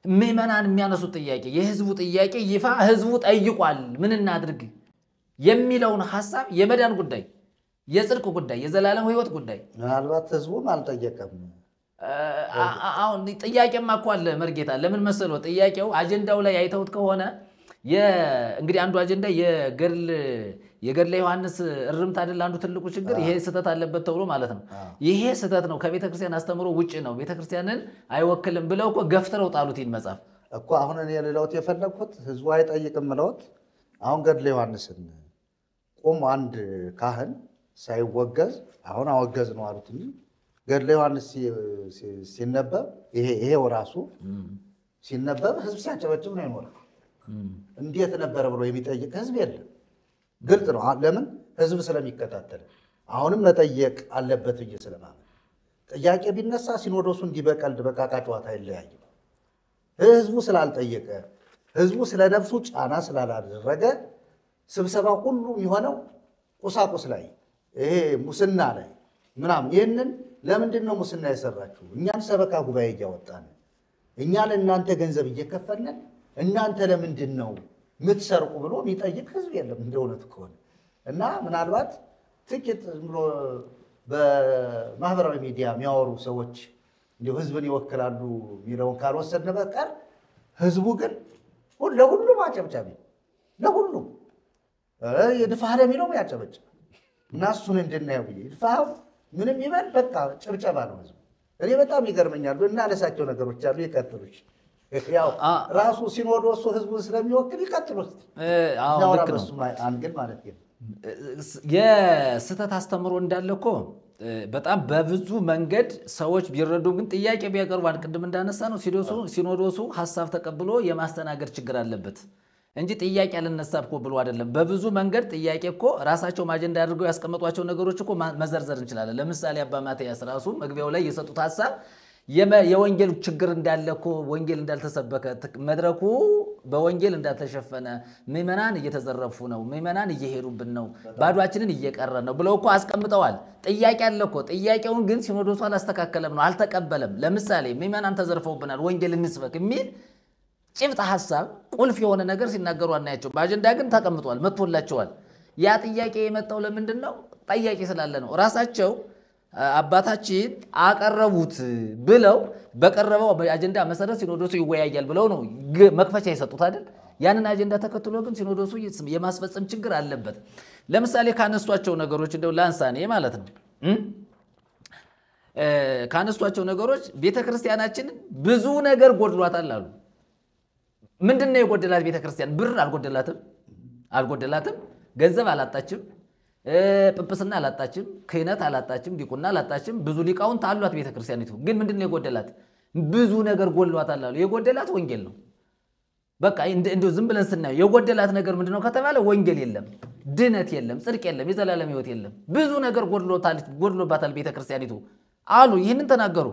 ምእመናን የሚያነሱት ጥያቄ የህዝቡ ጥያቄ ይፋ ህዝቡ ጠይቋል ምን እናድርግ የሚለውን ሐሳብ የመዳን ጉዳይ የጽድቅ ጉዳይ የዘላለም ሕይወት ጉዳይ ምናልባት ህዝቡም አልጠየቀም አሁን ጥያቄማ እኮ አለ መርጌታ ለምን መሰለው ጥያቄው አጀንዳው ላይ አይተውት ከሆነ እንግዲህ አንዱ አጀንዳ የገድለ ዮሐንስ እርምት አይደል አንዱ ትልቁ ችግር ይሄ ስህተት አለበት ተብሎ ማለት ነው ይሄ ስህተት ነው ከቤተክርስቲያን አስተምሮ ውጪ ነው ቤተክርስቲያንን አይወክልም ብለው እኮ ገፍትረው ጣሉት ይሄን መጽሐፍ እኮ አሁን እኔ ልለውት የፈለኩት ህዝቡ አይጠይቅም ምለውት አሁን ገድለ ዮሐንስን ቆም አንድ ካህን ሳይወገዝ አሁን አወገዝ ነው አሉት እንጂ ገድለ ዮሐንስ ሲነበብ ይሄው ራሱ ሲነበብ ህዝብ ሲያጨበጭብ ነው ይኖር እንዴት ነበር ብሎ የሚጠይቅ ህዝብ የለም ግልጽ ነው ለምን ህዝብ ስለሚከታተል አሁንም መጠየቅ አለበት ብዬ ስለማመን ጥያቄ ቢነሳ ሲኖዶሱ እንዲበቀልድ በቃቃ ጨዋታ ይለያይ ህዝቡ ስላልጠየቀ ህዝቡ ስለነፍሱ ጫና ስላላደረገ ስብሰባ ሁሉ የሚሆነው ቁሳቁስ ላይ ይሄ ሙስና ላይ ምናምን ይሄንን ለምንድን ነው ሙስና የሰራችሁ እኛን ሰበካ ጉባኤ እያወጣን እኛ ለእናንተ ገንዘብ እየከፈልን እናንተ ለምንድን ነው ምትሰርቁ ብሎ የሚጠይቅ ህዝብ የለም እንደውነት ከሆነ እና ምናልባት ጥቂት ብሎ በማህበራዊ ሚዲያ የሚያወሩ ሰዎች እንዲሁ ህዝብን ይወክላሉ የሚለውን ካልወሰድን በቀር ህዝቡ ግን ለሁሉም አጨብጫቢ ለሁሉም የድፋህ ለሚለው ያጨበጭብ እና እሱን እንድናየው ብዬ ድፋህ ምንም ይበል በቃ ጭብጨባ ነው ህዝቡ እኔ በጣም ይገርመኛል እና ለሳቸው ነገሮች አሉ ይቀጥሉሽ ያው ራሱ ሲኖዶሱ ህዝቡን ስለሚወክል ይቀጥሉስ አዎ ልክ ነው አንግል ማለት ነው የስተት አስተምሮ እንዳለኮ በጣም በብዙ መንገድ ሰዎች ቢረዱ ግን ጥያቄ ቢያቀርቡ አንቅድም እንዳነሳ ነው ሲኖዶሱ ሐሳብ ተቀብሎ የማስተናገድ ችግር አለበት እንጂ ጥያቄ አልነሳብኮ ብሎ አይደለም በብዙ መንገድ ጥያቄ እኮ ራሳቸው ማጀንዳ አድርገው ያስቀመጧቸው ነገሮች እኮ መዘርዘር እንችላለን ለምሳሌ አባ ማቴያስ ራሱ መግቢያው ላይ የሰጡት ሐሳብ የወንጌል ችግር እንዳለኮ ወንጌል እንዳልተሰበከ መድረኩ በወንጌል እንዳልተሸፈነ ምእመናን እየተዘረፉ ነው ምእመናን እየሄዱብን ነው ባዷችንን እየቀረ ነው ብለው እኮ አስቀምጠዋል ጥያቄ አለኮ ጥያቄውን ግን ሲኖዶሱ አላስተካከለም ነው አልተቀበለም ለምሳሌ ምእመናን ተዘርፈውብናል ወንጌል እንስበክ የሚል ጭብጥ ሐሳብ ቁልፍ የሆነ ነገር ሲናገሩ አናያቸው በአጀንዳ ግን ተቀምጧል መጥቶላቸዋል ያ ጥያቄ የመጣው ለምንድነው ጥያቄ ስላለ ነው ራሳቸው አባታችን አቀረቡት ብለው በቀረበው አጀንዳ መሰረት ሲኖዶሱ ይወያያል ብለው ነው መክፈቻ የሰጡት አይደል ያንን አጀንዳ ተከትሎ ግን ሲኖዶሱ የማስፈጸም ችግር አለበት ለምሳሌ ካነሷቸው ነገሮች እንደው ላንሳኔ ማለት ነው ካነሷቸው ነገሮች ቤተክርስቲያናችን ብዙ ነገር ጎድሏታል አሉ ምንድነው የጎደላት ቤተክርስቲያን ብር አልጎደላትም ገንዘብ አላጣችም ጵጵስና አላጣችም ክህነት አላጣችም ዲቁና አላጣችም ብዙ ሊቃውንት አሏት ቤተክርስቲያኒቱ ግን ምንድነው የጎደላት ብዙ ነገር ጎድሏታል አሉ የጎደላት ወንጌል ነው በቃ እንደው ዝም ብለን ስናየው የጎደላት ነገር ምንድነው ከተባለ ወንጌል የለም፣ ድነት የለም፣ ጽድቅ የለም፣ የዘላለም ሕይወት የለም። ብዙ ነገር ጎድሎባታል ቤተክርስቲያኒቱ አሉ። ይህንን ተናገሩ።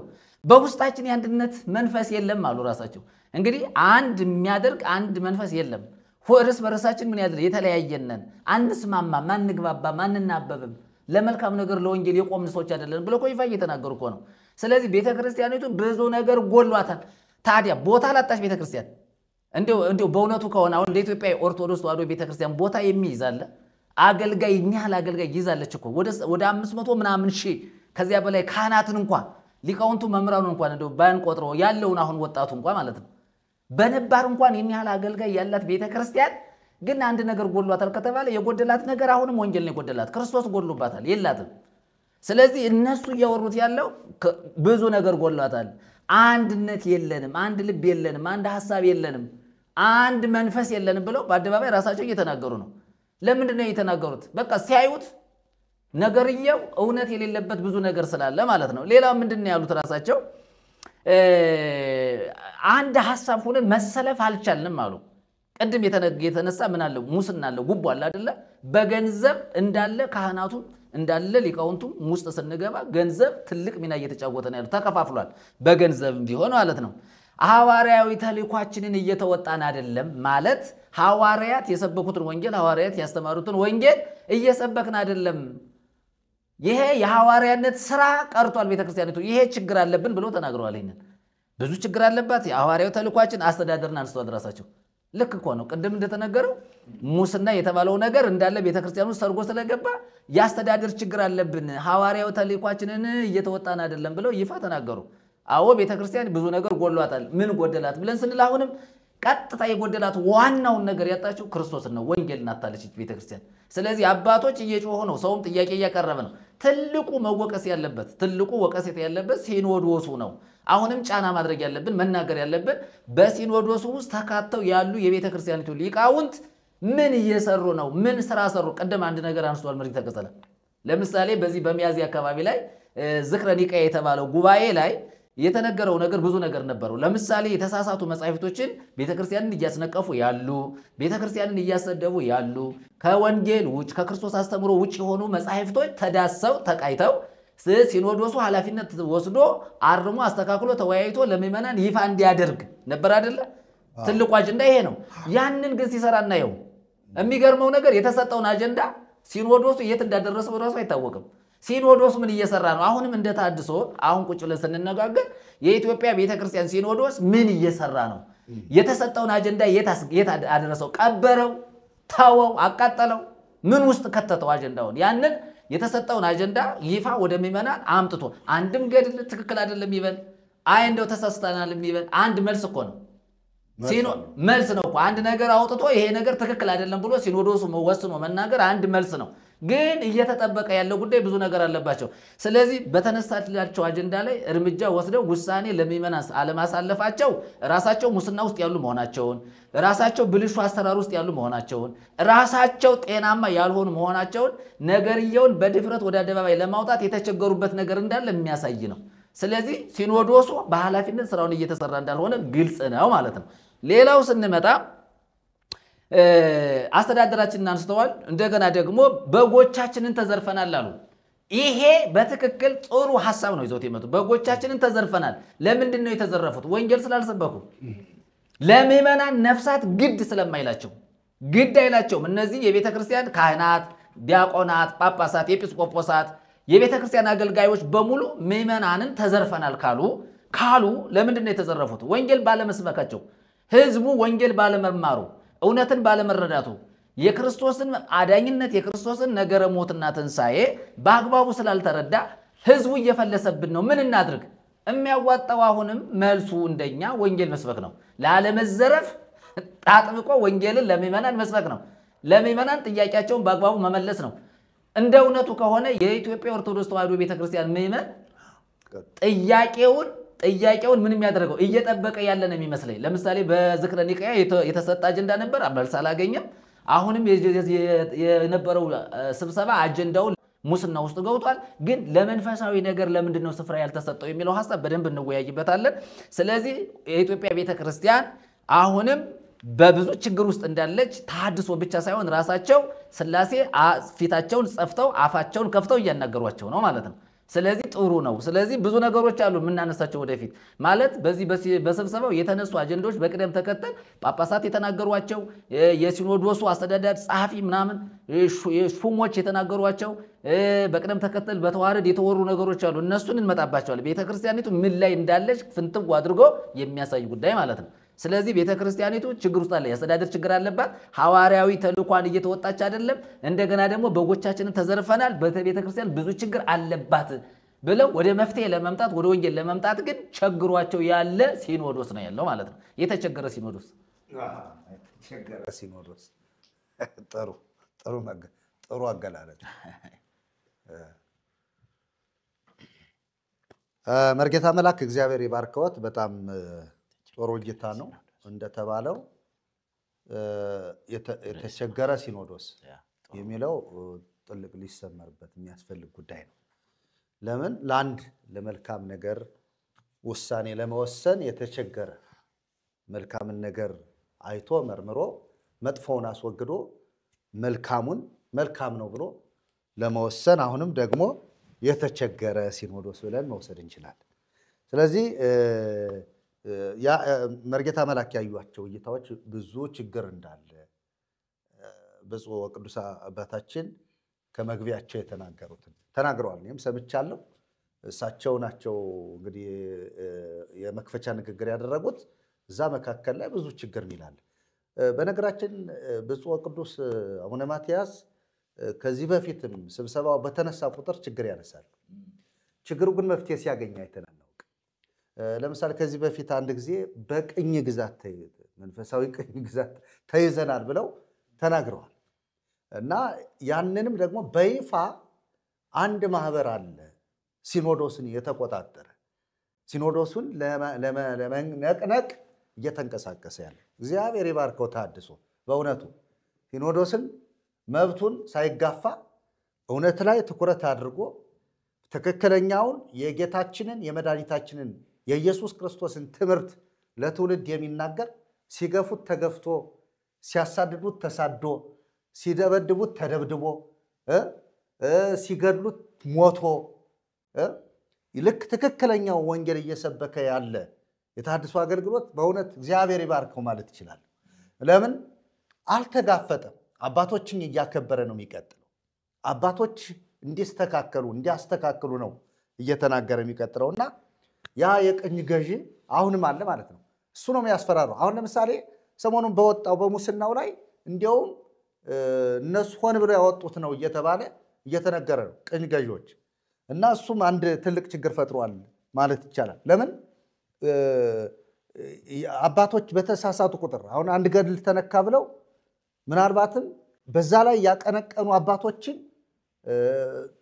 በውስጣችን የአንድነት መንፈስ የለም አሉ ራሳቸው። እንግዲህ አንድ የሚያደርግ አንድ መንፈስ የለም። እርስ በርሳችን ምን ያደርግ የተለያየነን፣ አንስማማ፣ ማንግባባ፣ ማንናበብም፣ ለመልካም ነገር ለወንጌል የቆምን ሰዎች አይደለን ብለው ይፋ እየተናገሩ እኮ ነው። ስለዚህ ቤተክርስቲያኒቱ ብዙ ነገር ጎድሏታል። ታዲያ ቦታ ላጣች ቤተክርስቲያን እንደው በእውነቱ ከሆነ አሁን ለኢትዮጵያ ኦርቶዶክስ ተዋሕዶ ቤተክርስቲያን ቦታ የሚይዛለ አገልጋይ ያህል አገልጋይ ይዛለች እኮ ወደ 500 ምናምን ሺህ ከዚያ በላይ ካህናትን እንኳን ሊቃውንቱ መምህራኑን እንኳን እንደው ባንቆጥረው ያለውን አሁን ወጣቱ እንኳን ማለት ነው በነባር እንኳን ያህል አገልጋይ ያላት ቤተክርስቲያን ግን አንድ ነገር ጎድሏታል ከተባለ የጎደላት ነገር አሁንም ወንጌል ነው የጎደላት። ክርስቶስ ጎድሎባታል የላትም። ስለዚህ እነሱ እያወሩት ያለው ብዙ ነገር ጎድሏታል። አንድነት የለንም፣ አንድ ልብ የለንም፣ አንድ ሐሳብ የለንም፣ አንድ መንፈስ የለንም ብለው በአደባባይ ራሳቸው እየተናገሩ ነው። ለምንድን ነው እየተናገሩት? በቃ ሲያዩት ነገርየው እውነት የሌለበት ብዙ ነገር ስላለ ማለት ነው። ሌላው ምንድን ነው ያሉት ራሳቸው? አንድ ሐሳብ ሆነን መሰለፍ አልቻልንም አሉ። ቅድም የተነሳ ምን አለ? ሙስና አለ፣ ጉቦ አለ አይደለ? በገንዘብ እንዳለ ካህናቱ እንዳለ ሊቃውንቱ ውስጥ ስንገባ ገንዘብ ትልቅ ሚና እየተጫወተ ነው ያለው። ተከፋፍሏል፣ በገንዘብም ቢሆን ማለት ነው። ሐዋርያዊ ተልእኳችንን እየተወጣን አይደለም ማለት ሐዋርያት የሰበኩትን ወንጌል ሐዋርያት ያስተማሩትን ወንጌል እየሰበክን አይደለም። ይሄ የሐዋርያነት ስራ ቀርቷል ቤተክርስቲያኒቱ። ይሄ ችግር አለብን ብለው ተናግረዋል። ይሄንን ብዙ ችግር አለባት። የሐዋርያዊ ተልእኳችን አስተዳደርን አንስተዋል ራሳቸው። ልክ እኮ ነው። ቅድም እንደተነገረው ሙስና የተባለው ነገር እንዳለ ቤተክርስቲያኑ ሰርጎ ስለገባ ያስተዳደር ችግር አለብን፣ ሐዋርያዊ ተልእኳችንን እየተወጣን አይደለም ብለው ይፋ ተናገሩ። አዎ ቤተክርስቲያን ብዙ ነገር ጎድሏታል። ምን ጎደላት ብለን ስንል አሁንም ቀጥታ የጎደላት ዋናውን ነገር ያጣችው ክርስቶስን ነው። ወንጌልን አጣለች ቤተክርስቲያን። ስለዚህ አባቶች እየጮሁ ነው፣ ሰውም ጥያቄ እያቀረበ ነው። ትልቁ መወቀስ ያለበት ትልቁ ወቀሴት ያለበት ሲኖዶሱ ነው። አሁንም ጫና ማድረግ ያለብን መናገር ያለብን በሲኖዶሱ ውስጥ ተካተው ያሉ የቤተክርስቲያኒቱ ሊቃውንት ምን እየሰሩ ነው? ምን ስራ ሰሩ? ቀደም አንድ ነገር አንስቷል መሪ ተቀጸለ። ለምሳሌ በዚህ በሚያዝያ አካባቢ ላይ ዝክረ ኒቃያ የተባለው ጉባኤ ላይ የተነገረው ነገር ብዙ ነገር ነበረው። ለምሳሌ የተሳሳቱ መጻሕፍቶችን ቤተክርስቲያንን እያስነቀፉ ያሉ፣ ቤተክርስቲያንን እያሰደቡ ያሉ፣ ከወንጌል ውጭ ከክርስቶስ አስተምሮ ውጭ የሆኑ መጻሕፍቶች ተዳሰው ተቃይተው ሲኖዶሱ ኃላፊነት ወስዶ አርሞ አስተካክሎ ተወያይቶ ለምዕመናን ይፋ እንዲያደርግ ነበር አይደለ? ትልቁ አጀንዳ ይሄ ነው። ያንን ግን ሲሰራ እናየው። የሚገርመው ነገር የተሰጠውን አጀንዳ ሲኖዶሱ የት እንዳደረሰው ራሱ አይታወቅም። ሲኖዶስ ምን እየሰራ ነው? አሁንም እንደታድሶ አሁን ቁጭ ብለን ስንነጋገር የኢትዮጵያ ቤተክርስቲያን ሲኖዶስ ምን እየሰራ ነው? የተሰጠውን አጀንዳ የት አደረሰው? ቀበረው? ተወው? አቃጠለው? ምን ውስጥ ከተተው አጀንዳውን? ያንን የተሰጠውን አጀንዳ ይፋ ወደ ምዕመናን አምጥቶ አንድም ገድል ትክክል አይደለም ይበል፣ አይ እንደው ተሳስተናል ይበል፣ አንድ መልስ እኮ ነው። መልስ ነው እኮ አንድ ነገር አውጥቶ ይሄ ነገር ትክክል አይደለም ብሎ ሲኖዶሱ ወስኖ መናገር አንድ መልስ ነው። ግን እየተጠበቀ ያለው ጉዳይ ብዙ ነገር አለባቸው። ስለዚህ በተነሳላቸው አጀንዳ ላይ እርምጃ ወስደው ውሳኔ ለምዕመናን አለማሳለፋቸው ራሳቸው ሙስና ውስጥ ያሉ መሆናቸውን፣ ራሳቸው ብልሹ አሰራር ውስጥ ያሉ መሆናቸውን፣ ራሳቸው ጤናማ ያልሆኑ መሆናቸውን ነገርየውን በድፍረት ወደ አደባባይ ለማውጣት የተቸገሩበት ነገር እንዳለ የሚያሳይ ነው። ስለዚህ ሲኖዶሱ በኃላፊነት ስራውን እየተሰራ እንዳልሆነ ግልጽ ነው ማለት ነው። ሌላው ስንመጣ አስተዳደራችንን አንስተዋል። እንደገና ደግሞ በጎቻችንን ተዘርፈናል አሉ። ይሄ በትክክል ጥሩ ሐሳብ ነው ይዘውት የመጡ። በጎቻችንን ተዘርፈናል። ለምንድን ነው የተዘረፉት? ወንጌል ስላልሰበኩ፣ ለምዕመናን ነፍሳት ግድ ስለማይላቸው፣ ግድ አይላቸውም። እነዚህ የቤተ ክርስቲያን ካህናት፣ ዲያቆናት፣ ጳጳሳት፣ ኤጲስቆጶሳት፣ የቤተ ክርስቲያን አገልጋዮች በሙሉ ምዕመናንን ተዘርፈናል ካሉ ለምንድን ነው የተዘረፉት? ወንጌል ባለመስበካቸው፣ ህዝቡ ወንጌል ባለመማሩ፣ እውነትን ባለመረዳቱ፣ የክርስቶስን አዳኝነት የክርስቶስን ነገረ ሞትና ትንሣኤ በአግባቡ ስላልተረዳ ህዝቡ እየፈለሰብን ነው። ምን እናድርግ? የሚያዋጣው አሁንም መልሱ እንደኛ ወንጌል መስበክ ነው። ላለመዘረፍ አጥብቆ ወንጌልን ለምዕመናን መስበክ ነው። ለምዕመናን ጥያቄያቸውን በአግባቡ መመለስ ነው። እንደ እውነቱ ከሆነ የኢትዮጵያ ኦርቶዶክስ ተዋሕዶ ቤተክርስቲያን ምዕመን ጥያቄውን ምንም ያደረገው እየጠበቀ ያለ ነው የሚመስለኝ። ለምሳሌ በዝክረ ኒቃያ የተሰጠ አጀንዳ ነበር፣ መልስ አላገኘም። አሁንም የነበረው ስብሰባ አጀንዳው ሙስና ውስጥ ገብቷል። ግን ለመንፈሳዊ ነገር ለምንድን ነው ስፍራ ያልተሰጠው የሚለው ሐሳብ በደንብ እንወያይበታለን። ስለዚህ የኢትዮጵያ ቤተክርስቲያን አሁንም በብዙ ችግር ውስጥ እንዳለች ተሐድሶ ብቻ ሳይሆን ራሳቸው ሥላሴ ፊታቸውን ጸፍተው አፋቸውን ከፍተው እያናገሯቸው ነው ማለት ነው። ስለዚህ ጥሩ ነው። ስለዚህ ብዙ ነገሮች አሉ የምናነሳቸው ወደፊት ማለት በዚህ በስብሰባው የተነሱ አጀንዳዎች በቅደም ተከተል ጳጳሳት የተናገሯቸው የሲኖዶሱ አስተዳዳሪ ጸሐፊ ምናምን ሹሞች የተናገሯቸው በቅደም ተከተል በተዋረድ የተወሩ ነገሮች አሉ። እነሱን እንመጣባቸዋለን። ቤተክርስቲያኒቱ ምን ላይ እንዳለች ፍንትው አድርጎ የሚያሳይ ጉዳይ ማለት ነው። ስለዚህ ቤተክርስቲያኒቱ ችግር ውስጥ አለ። የአስተዳደር ችግር አለባት። ሐዋርያዊ ተልእኳን እየተወጣች አይደለም። እንደገና ደግሞ በጎቻችንን ተዘርፈናል። ቤተክርስቲያን ብዙ ችግር አለባት ብለው ወደ መፍትሄ ለመምጣት ወደ ወንጌል ለመምጣት ግን ቸግሯቸው ያለ ሲኖዶስ ነው ያለው ማለት ነው። የተቸገረ ሲኖዶስ የተቸገረ ሲኖዶስ ጥሩ አገላለጽ። መርጌታ መላክ እግዚአብሔር ይባርከዎት። በጣም ጥሩ እይታ ነው። እንደተባለው የተቸገረ ሲኖዶስ የሚለው ጥልቅ ሊሰመርበት የሚያስፈልግ ጉዳይ ነው። ለምን ለአንድ ለመልካም ነገር ውሳኔ ለመወሰን የተቸገረ መልካምን ነገር አይቶ መርምሮ መጥፎውን አስወግዶ መልካሙን መልካም ነው ብሎ ለመወሰን አሁንም ደግሞ የተቸገረ ሲኖዶስ ብለን መውሰድ እንችላለን። ስለዚህ መርጌታ መላክ ያዩዋቸው እይታዎች ብዙ ችግር እንዳለ ብፁዕ ወቅዱስ አባታችን ከመግቢያቸው የተናገሩትን ተናግረዋል። እኔም ሰምቻለሁ። እሳቸው ናቸው እንግዲህ የመክፈቻ ንግግር ያደረጉት። እዛ መካከል ላይ ብዙ ችግር ይላል። በነገራችን ብፁዕ ወቅዱስ አቡነ ማትያስ ከዚህ በፊትም ስብሰባው በተነሳ ቁጥር ችግር ያነሳል። ችግሩ ግን መፍትሄ ሲያገኝ አይተናል። ለምሳሌ ከዚህ በፊት አንድ ጊዜ በቅኝ ግዛት መንፈሳዊ ቅኝ ግዛት ተይዘናል ብለው ተናግረዋል እና ያንንም ደግሞ በይፋ አንድ ማህበር አለ ሲኖዶስን የተቆጣጠረ ሲኖዶሱን ለመነቅነቅ እየተንቀሳቀሰ ያለ እግዚአብሔር ይባርከው ተሐድሶ በእውነቱ ሲኖዶስን መብቱን ሳይጋፋ እውነት ላይ ትኩረት አድርጎ ትክክለኛውን የጌታችንን የመድኃኒታችንን የኢየሱስ ክርስቶስን ትምህርት ለትውልድ የሚናገር ሲገፉት ተገፍቶ ሲያሳድዱት ተሳዶ ሲደበድቡት ተደብድቦ ሲገድሉት ሞቶ ልክ ትክክለኛው ወንጌል እየሰበከ ያለ የተሐድሶ አገልግሎት በእውነት እግዚአብሔር ይባርከው ማለት ይችላል። ለምን አልተጋፈጠም? አባቶችን እያከበረ ነው የሚቀጥለው። አባቶች እንዲያስተካክሉ ነው እየተናገረ የሚቀጥለውና ያ የቅኝ ገዢ አሁንም አለ ማለት ነው። እሱ ነው የሚያስፈራራው። አሁን ለምሳሌ ሰሞኑን በወጣው በሙስናው ላይ እንዲያውም እነሱ ሆን ብለው ያወጡት ነው እየተባለ እየተነገረ ነው ቅኝ ገዢዎች እና እሱም አንድ ትልቅ ችግር ፈጥሯል ማለት ይቻላል። ለምን አባቶች በተሳሳቱ ቁጥር አሁን አንድ ገድል ተነካ ብለው ምናልባትም በዛ ላይ ያቀነቀኑ አባቶችን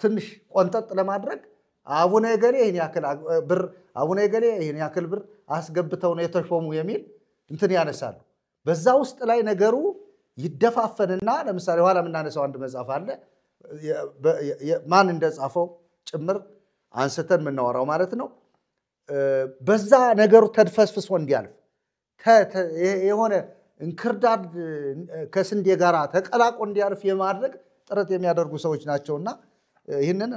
ትንሽ ቆንጠጥ ለማድረግ አቡነ ገሌ ይሄን ያክል ብር አቡነ ገሌ ይሄን ያክል ብር አስገብተው ነው የተሾሙ የሚል እንትን ያነሳሉ። በዛ ውስጥ ላይ ነገሩ ይደፋፈንና ለምሳሌ ኋላ የምናነሳው አንድ መጽሐፍ አለ ማን እንደጻፈው ጭምር አንስተን የምናወራው ማለት ነው። በዛ ነገሩ ተድፈስፍሶ እንዲያልፍ የሆነ እንክርዳድ ከስንዴ ጋር ተቀላቆ እንዲያልፍ የማድረግ ጥረት የሚያደርጉ ሰዎች ናቸውና ይህንን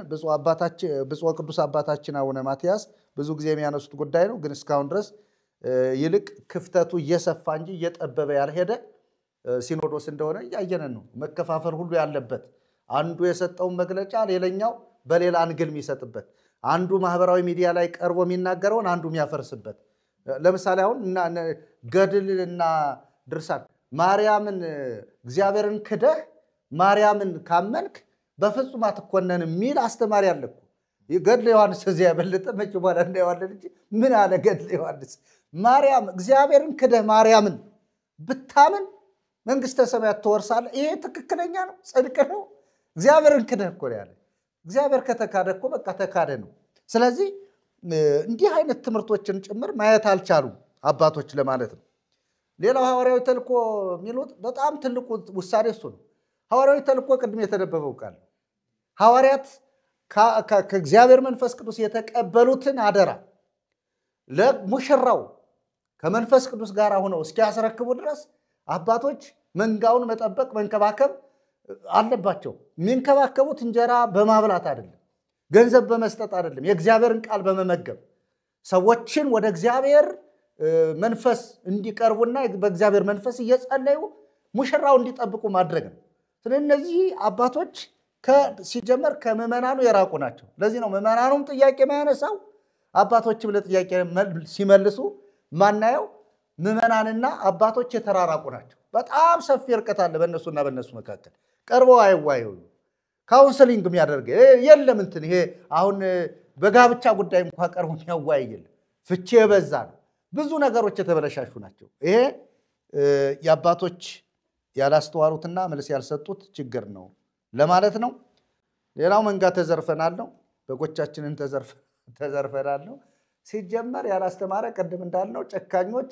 ብፁዕ ቅዱስ አባታችን አቡነ ማትያስ ብዙ ጊዜ የሚያነሱት ጉዳይ ነው። ግን እስካሁን ድረስ ይልቅ ክፍተቱ እየሰፋ እንጂ እየጠበበ ያልሄደ ሲኖዶስ እንደሆነ እያየነን ነው። መከፋፈል ሁሉ ያለበት አንዱ የሰጠውን መግለጫ ሌላኛው በሌላ አንግል የሚሰጥበት፣ አንዱ ማህበራዊ ሚዲያ ላይ ቀርቦ የሚናገረውን አንዱ የሚያፈርስበት። ለምሳሌ አሁን ገድልና ድርሳን ማርያምን እግዚአብሔርን ክደህ ማርያምን ካመንክ በፍጹም አትኮነን የሚል አስተማሪ አለ እኮ። ገድለ ዮሐንስ እዚያ ያበለጠ መቼ በኋላ እንዳይዋለን እንጂ ምን አለ ገድለ ዮሐንስ? ማርያም እግዚአብሔርን ክደህ ማርያምን ብታምን መንግስተ ሰማያት ትወርሳለህ። ይሄ ትክክለኛ ነው፣ ጽድቅ ነው። እግዚአብሔርን ክደህ እኮ ያለ እግዚአብሔር ከተካደ እኮ በቃ ተካደ ነው። ስለዚህ እንዲህ አይነት ትምህርቶችን ጭምር ማየት አልቻሉም አባቶች ለማለት ነው። ሌላው ሐዋርያዊ ተልእኮ የሚሉት በጣም ትልቁ ውሳኔ እሱ ነው። ሐዋርያዊ ተልእኮ ቅድም የተነበበው ቃል ሐዋርያት ከእግዚአብሔር መንፈስ ቅዱስ የተቀበሉትን አደራ ለሙሽራው ከመንፈስ ቅዱስ ጋር ሆነው እስኪያስረክቡ ድረስ አባቶች መንጋውን መጠበቅ መንከባከብ አለባቸው። የሚንከባከቡት እንጀራ በማብላት አይደለም፣ ገንዘብ በመስጠት አይደለም፣ የእግዚአብሔርን ቃል በመመገብ ሰዎችን ወደ እግዚአብሔር መንፈስ እንዲቀርቡና በእግዚአብሔር መንፈስ እየጸለዩ ሙሽራው እንዲጠብቁ ማድረግ ነው። ስለዚህ እነዚህ አባቶች ሲጀመር ከምዕመናኑ የራቁ ናቸው። ለዚህ ነው ምዕመናኑም ጥያቄ ማያነሳው አባቶችም ለጥያቄ ሲመልሱ ማናየው ምዕመናንና አባቶች የተራራቁ ናቸው። በጣም ሰፊ ርቀት አለ በእነሱና በእነሱ መካከል። ቀርበው አይዋየው ካውንሰሊንግ የሚያደርግ የለም። እንትን ይሄ አሁን በጋብቻ ጉዳይ እንኳን ቀርቦ የሚያዋይ የለም። ፍቺ የበዛ ነው። ብዙ ነገሮች የተበለሻሹ ናቸው። ይሄ የአባቶች ያላስተዋሉትና መልስ ያልሰጡት ችግር ነው ለማለት ነው። ሌላው መንጋ ተዘርፈናል ነው። በጎቻችንን ተዘርፈናል ነው። ሲጀመር ያላስተማረ ቀደም እንዳልነው ጨካኞች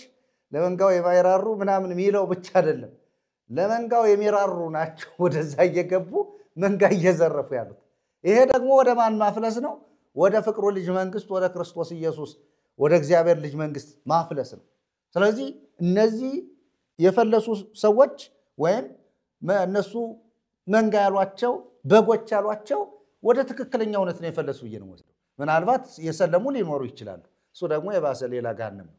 ለመንጋው የማይራሩ ምናምን የሚለው ብቻ አይደለም፣ ለመንጋው የሚራሩ ናቸው ወደዛ እየገቡ መንጋ እየዘረፉ ያሉት። ይሄ ደግሞ ወደ ማን ማፍለስ ነው? ወደ ፍቅሩ ልጅ መንግስት፣ ወደ ክርስቶስ ኢየሱስ ወደ እግዚአብሔር ልጅ መንግስት ማፍለስ ነው። ስለዚህ እነዚህ የፈለሱ ሰዎች ወይም እነሱ መንጋ ያሏቸው በጎች ያሏቸው ወደ ትክክለኛ እውነት ነው የፈለሱ ብዬ ነው ወስደው። ምናልባት የሰለሙ ሊኖሩ ይችላሉ። እሱ ደግሞ የባሰ ሌላ ገሃነም ነው።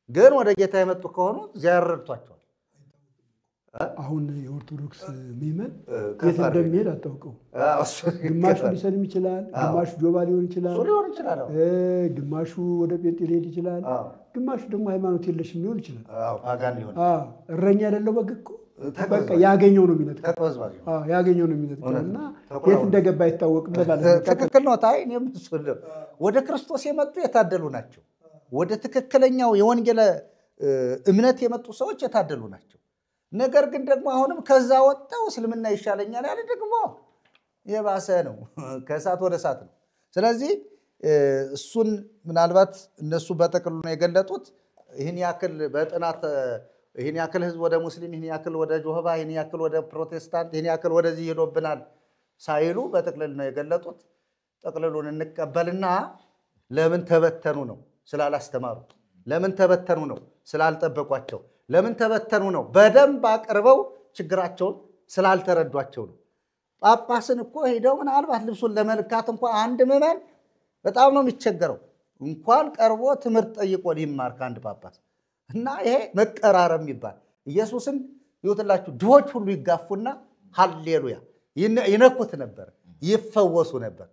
ግን ወደ ጌታ የመጡ ከሆኑ እግዚአብሔር ረድቷቸዋል። አሁን የኦርቶዶክስ ምዕመን የት እንደሚሄድ አታውቀው። ግማሹ ሊሰልም ይችላል፣ ግማሹ ጆባ ሊሆን ይችላል፣ ግማሹ ወደ ጴንጤ ሊሄድ ይችላል፣ ግማሹ ደግሞ ሃይማኖት የለሽም ሊሆን ይችላል። እረኛ የሌለው በግ እኮ በቃ ያገኘው ነው የሚነጥቀው። ያገኘው ነው የሚነጥቀውና የት እንደገባ አይታወቅም ማለት ነው። ትክክል ነው። ታይ እኔም ወደ ክርስቶስ የመጡ የታደሉ ናቸው። ወደ ትክክለኛው የወንጌል እምነት የመጡ ሰዎች የታደሉ ናቸው። ነገር ግን ደግሞ አሁንም ከዛ ወጣው እስልምና ይሻለኛል ያለ ደግሞ የባሰ ነው። ከእሳት ወደ እሳት ነው። ስለዚህ እሱን ምናልባት እነሱ በጥቅሉ ነው የገለጡት። ይህን ያክል በጥናት ይህን ያክል ህዝብ ወደ ሙስሊም፣ ይህን ያክል ወደ ጆሆባ፣ ይህን ያክል ወደ ፕሮቴስታንት፣ ይህን ያክል ወደዚህ ሄዶብናል ሳይሉ በጥቅልል ነው የገለጡት። ጥቅልሉን እንቀበልና ለምን ተበተኑ ነው? ስላላስተማሩ። ለምን ተበተኑ ነው? ስላልጠበቋቸው። ለምን ተበተኑ ነው? በደንብ አቅርበው ችግራቸውን ስላልተረዷቸው ነው። ጳጳስን እኮ ሄደው ምናልባት ልብሱን ለመልካት እንኳን አንድ ምዕመን በጣም ነው የሚቸገረው። እንኳን ቀርቦ ትምህርት ጠይቆ ሊማር ከአንድ ጳጳስ እና ይሄ መቀራረብ የሚባል ኢየሱስን ይወትላችሁ ድሆች ሁሉ ይጋፉና ሃሌሉያ ይነኩት ነበር፣ ይፈወሱ ነበር።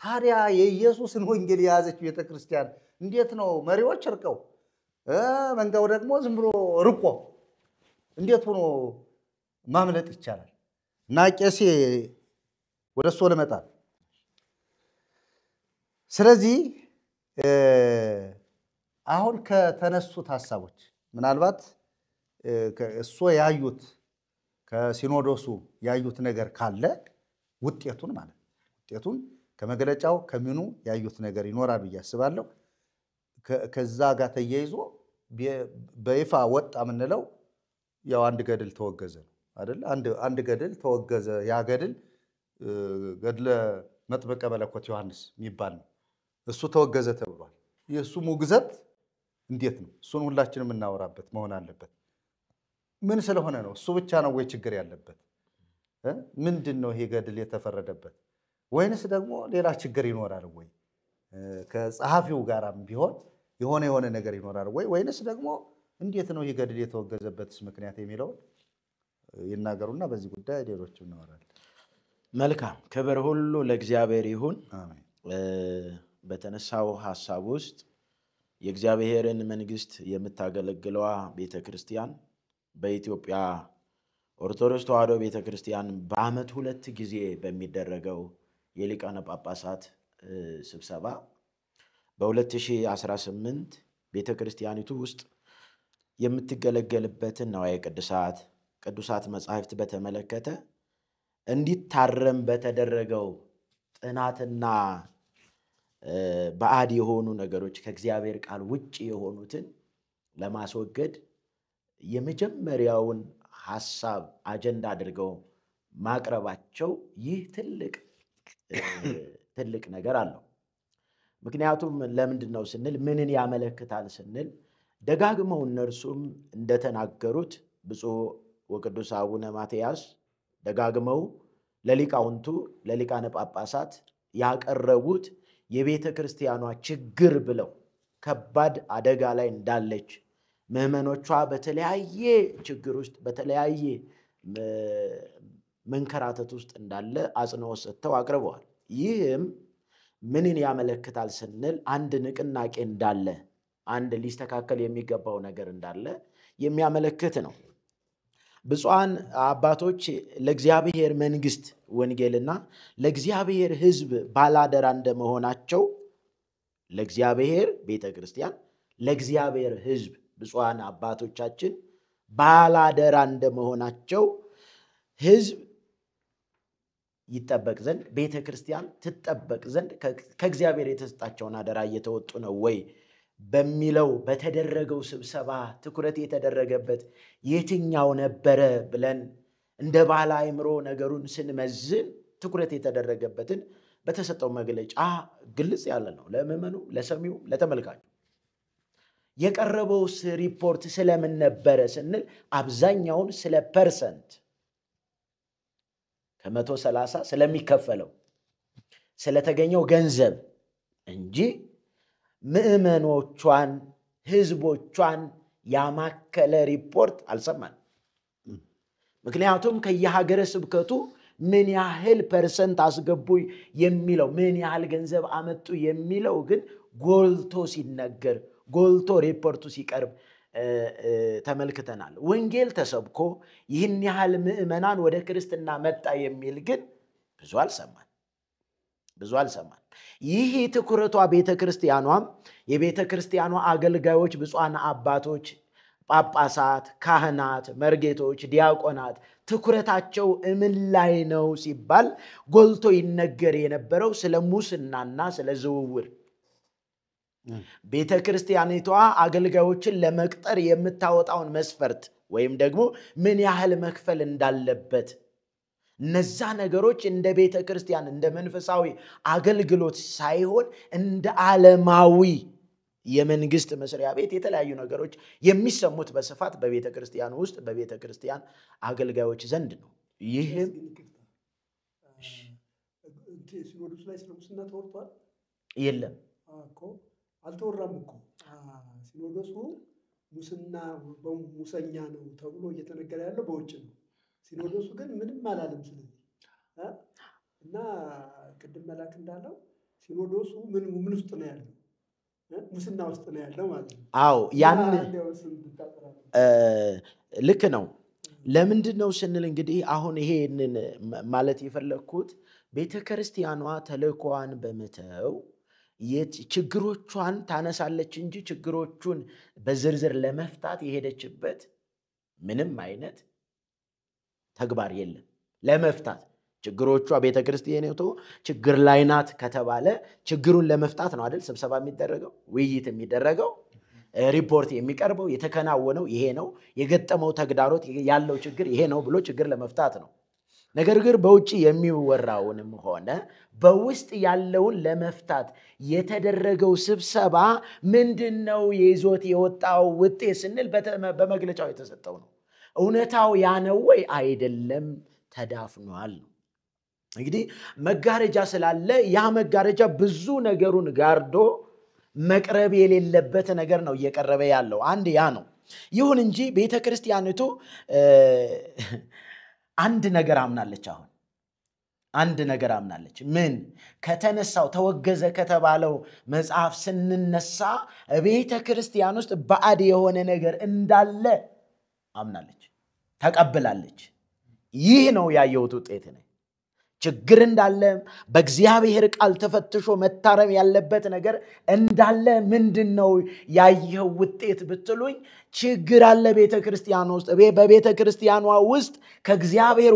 ታዲያ የኢየሱስን ወንጌል የያዘች ቤተክርስቲያን እንዴት ነው መሪዎች ርቀው መንጋው ደግሞ ዝም ብሎ ርቆ እንዴት ሆኖ ማምለጥ ይቻላል? እና ቄሴ ወደሱ ለመጣል ስለዚህ አሁን ከተነሱት ሐሳቦች ምናልባት እሱ ያዩት ከሲኖዶሱ ያዩት ነገር ካለ ውጤቱን ማለት ውጤቱን ከመገለጫው ከሚኑ ያዩት ነገር ይኖራል ብዬ አስባለሁ። ከዛ ጋር ተያይዞ በይፋ ወጣ ምንለው ያው አንድ ገድል ተወገዘ አይደል? አንድ ገድል ተወገዘ። ያ ገድል ገድለ መጥምቀ መለኮት ዮሐንስ የሚባል ነው። እሱ ተወገዘ ተብሏል። የሱ ሙግዘት እንዴት ነው? እሱን ሁላችንም እናወራበት መሆን አለበት። ምን ስለሆነ ነው? እሱ ብቻ ነው ወይ ችግር ያለበት? ምንድነው ይሄ ገድል የተፈረደበት? ወይንስ ደግሞ ሌላ ችግር ይኖራል ወይ? ከጸሐፊው ጋራም ቢሆን የሆነ ነገር ይኖራል ወይ? ወይንስ ደግሞ እንዴት ነው ይሄ ገድል የተወገዘበትስ ምክንያት የሚለው ይናገሩና በዚህ ጉዳይ ሌሎች እናወራለን። መልካም ክብር ሁሉ ለእግዚአብሔር ይሁን። አሜን። በተነሳው ሐሳብ ውስጥ የእግዚአብሔርን መንግስት የምታገለግለዋ ቤተክርስቲያን በኢትዮጵያ ኦርቶዶክስ ተዋሕዶ ቤተክርስቲያን በዓመት 2 ጊዜ በሚደረገው የሊቃነ ጳጳሳት ስብሰባ በ2018 ቤተክርስቲያኒቱ ውስጥ የምትገለገልበትን ንዋየ ቅዱሳት መጻሕፍት በተመለከተ እንዲታረም በተደረገው ጥናትና ባዕድ የሆኑ ነገሮች ከእግዚአብሔር ቃል ውጪ የሆኑትን ለማስወገድ የመጀመሪያውን ሐሳብ አጀንዳ አድርገው ማቅረባቸው ይህ ትልቅ ነገር አለው። ምክንያቱም ለምንድነው ስንል ምንን ያመለክታል ስንል ደጋግመው እነርሱም እንደተናገሩት ብፁዕ ወቅዱስ አቡነ ማትያስ ደጋግመው ለሊቃውንቱ ለሊቃነ ጳጳሳት ያቀረቡት የቤተ ክርስቲያኗ ችግር ብለው ከባድ አደጋ ላይ እንዳለች ምዕመኖቿ በተለያየ ችግር ውስጥ በተለያየ መንከራተት ውስጥ እንዳለ አጽንኦት ሰጥተው አቅርበዋል። ይህም ምንን ያመለክታል ስንል አንድ ንቅናቄ እንዳለ አንድ ሊስተካከል የሚገባው ነገር እንዳለ የሚያመለክት ነው። ብፁዓን አባቶች ለእግዚአብሔር መንግስት ወንጌልና ለእግዚአብሔር ሕዝብ ባላደራ እንደመሆናቸው ለእግዚአብሔር ቤተክርስቲያን ለእግዚአብሔር ሕዝብ ብፁዓን አባቶቻችን ባላደራ እንደመሆናቸው ሕዝብ ይጠበቅ ዘንድ ቤተክርስቲያን ትጠበቅ ዘንድ ከእግዚአብሔር የተሰጣቸውን አደራ እየተወጡ ነው ወይ በሚለው በተደረገው ስብሰባ ትኩረት የተደረገበት የትኛው ነበረ ብለን እንደ ባለ አእምሮ ነገሩን ስንመዝን ትኩረት የተደረገበትን በተሰጠው መግለጫ ግልጽ ያለ ነው። ለምዕመኑ፣ ለሰሚው፣ ለተመልካቹ የቀረበው ሪፖርት ስለምን ነበረ ስንል አብዛኛውን ስለ ፐርሰንት ከ130 ስለሚከፈለው ስለተገኘው ገንዘብ እንጂ ምዕመኖቿን ህዝቦቿን ያማከለ ሪፖርት አልሰማን። ምክንያቱም ከየሀገረ ስብከቱ ምን ያህል ፐርሰንት አስገቡ የሚለው ምን ያህል ገንዘብ አመጡ የሚለው ግን ጎልቶ ሲነገር ጎልቶ ሪፖርቱ ሲቀርብ ተመልክተናል። ወንጌል ተሰብኮ ይህን ያህል ምዕመናን ወደ ክርስትና መጣ የሚል ግን ብዙ አልሰማን። ይህ ትኩረቷ ቤተክርስቲያኗም የቤተክርስቲያኗ አገልጋዮች ብፁዓን አባቶች፣ ጳጳሳት፣ ካህናት፣ መርጌቶች፣ ዲያቆናት ትኩረታቸው ምን ላይ ነው ሲባል ጎልቶ ይነገር የነበረው ስለ ሙስናና ስለ ዝውውር ቤተክርስቲያኒቷ አገልጋዮችን ለመቅጠር የምታወጣውን መስፈርት ወይም ደግሞ ምን ያህል መክፈል እንዳለበት እነዛ ነገሮች እንደ ቤተክርስቲያን እንደ መንፈሳዊ አገልግሎት ሳይሆን እንደ ዓለማዊ የመንግስት መስሪያ ቤት የተለያዩ ነገሮች የሚሰሙት በስፋት በቤተክርስቲያን ውስጥ በቤተክርስቲያን አገልጋዮች ዘንድ ነው። ይህም ሲኖዶስ ላይ ስለ ሙስና ተወርቷል የለም እኮ አልተወራም እኮ ሲኖዶሱ ሙሰኛ ነው ተብሎ እየተነገረ ያለው በውጭ ነው። ሲኖዶሱ ግን ምንም አላለም። ስለዚህ እና ቅድም መላክ እንዳለው ሲኖዶሱ ምን ውስጥ ነው ያለው? ሙስና ውስጥ ነው ያለው ማለት ነው። አዎ ያን ልክ ነው። ለምንድነው ስንል እንግዲህ አሁን ይሄንን ማለት የፈለኩት ቤተክርስቲያኗ ተልእኮዋን በመተው ችግሮቿን ታነሳለች እንጂ ችግሮቹን በዝርዝር ለመፍታት የሄደችበት ምንም አይነት ተግባር የለም። ለመፍታት ችግሮቿ ቤተክርስቲያኒቱ ችግር ላይ ናት ከተባለ ችግሩን ለመፍታት ነው አይደል ስብሰባ የሚደረገው፣ ውይይት የሚደረገው፣ ሪፖርት የሚቀርበው፣ የተከናወነው ይሄ ነው፣ የገጠመው ተግዳሮት ያለው ችግር ይሄ ነው ብሎ ችግር ለመፍታት ነው። ነገር ግን በውጪ የሚወራውንም ሆነ በውስጥ ያለውን ለመፍታት የተደረገው ስብሰባ ምንድነው ይዞት የወጣው ውጤት ስንል በመግለጫው የተሰጠው ነው። እውነታው ያ ነው ወይ አይደለም ተዳፍኗል ነው። እንግዲህ መጋረጃ ስላለ ያ መጋረጃ ብዙ ነገሩን ጋርዶ መቅረብ የሌለበት ነገር ነው እየቀረበ ያለው። አንድ ያ ነው። ይሁን እንጂ ቤተክርስቲያኒቱ አንድ ነገር አምናለች። አሁን አንድ ነገር አምናለች። ምን ከተነሳው ተወገዘ ከተባለው መጽሐፍ ስንነሳ ቤተክርስቲያን ውስጥ ባዕድ የሆነ ነገር እንዳለ አምናለች፣ ተቀብላለች። ይህ ነው ያየሁት ውጤት ነው። ችግር እንዳለ በእግዚአብሔር ቃል ተፈትሾ መታረም ያለበት ነገር እንዳለ ምንድነው ያየው ውጤት ብትሉኝ ችግር አለ ቤተክርስቲያን ውስጥ። በቤተክርስቲያኗ ውስጥ ከእግዚአብሔር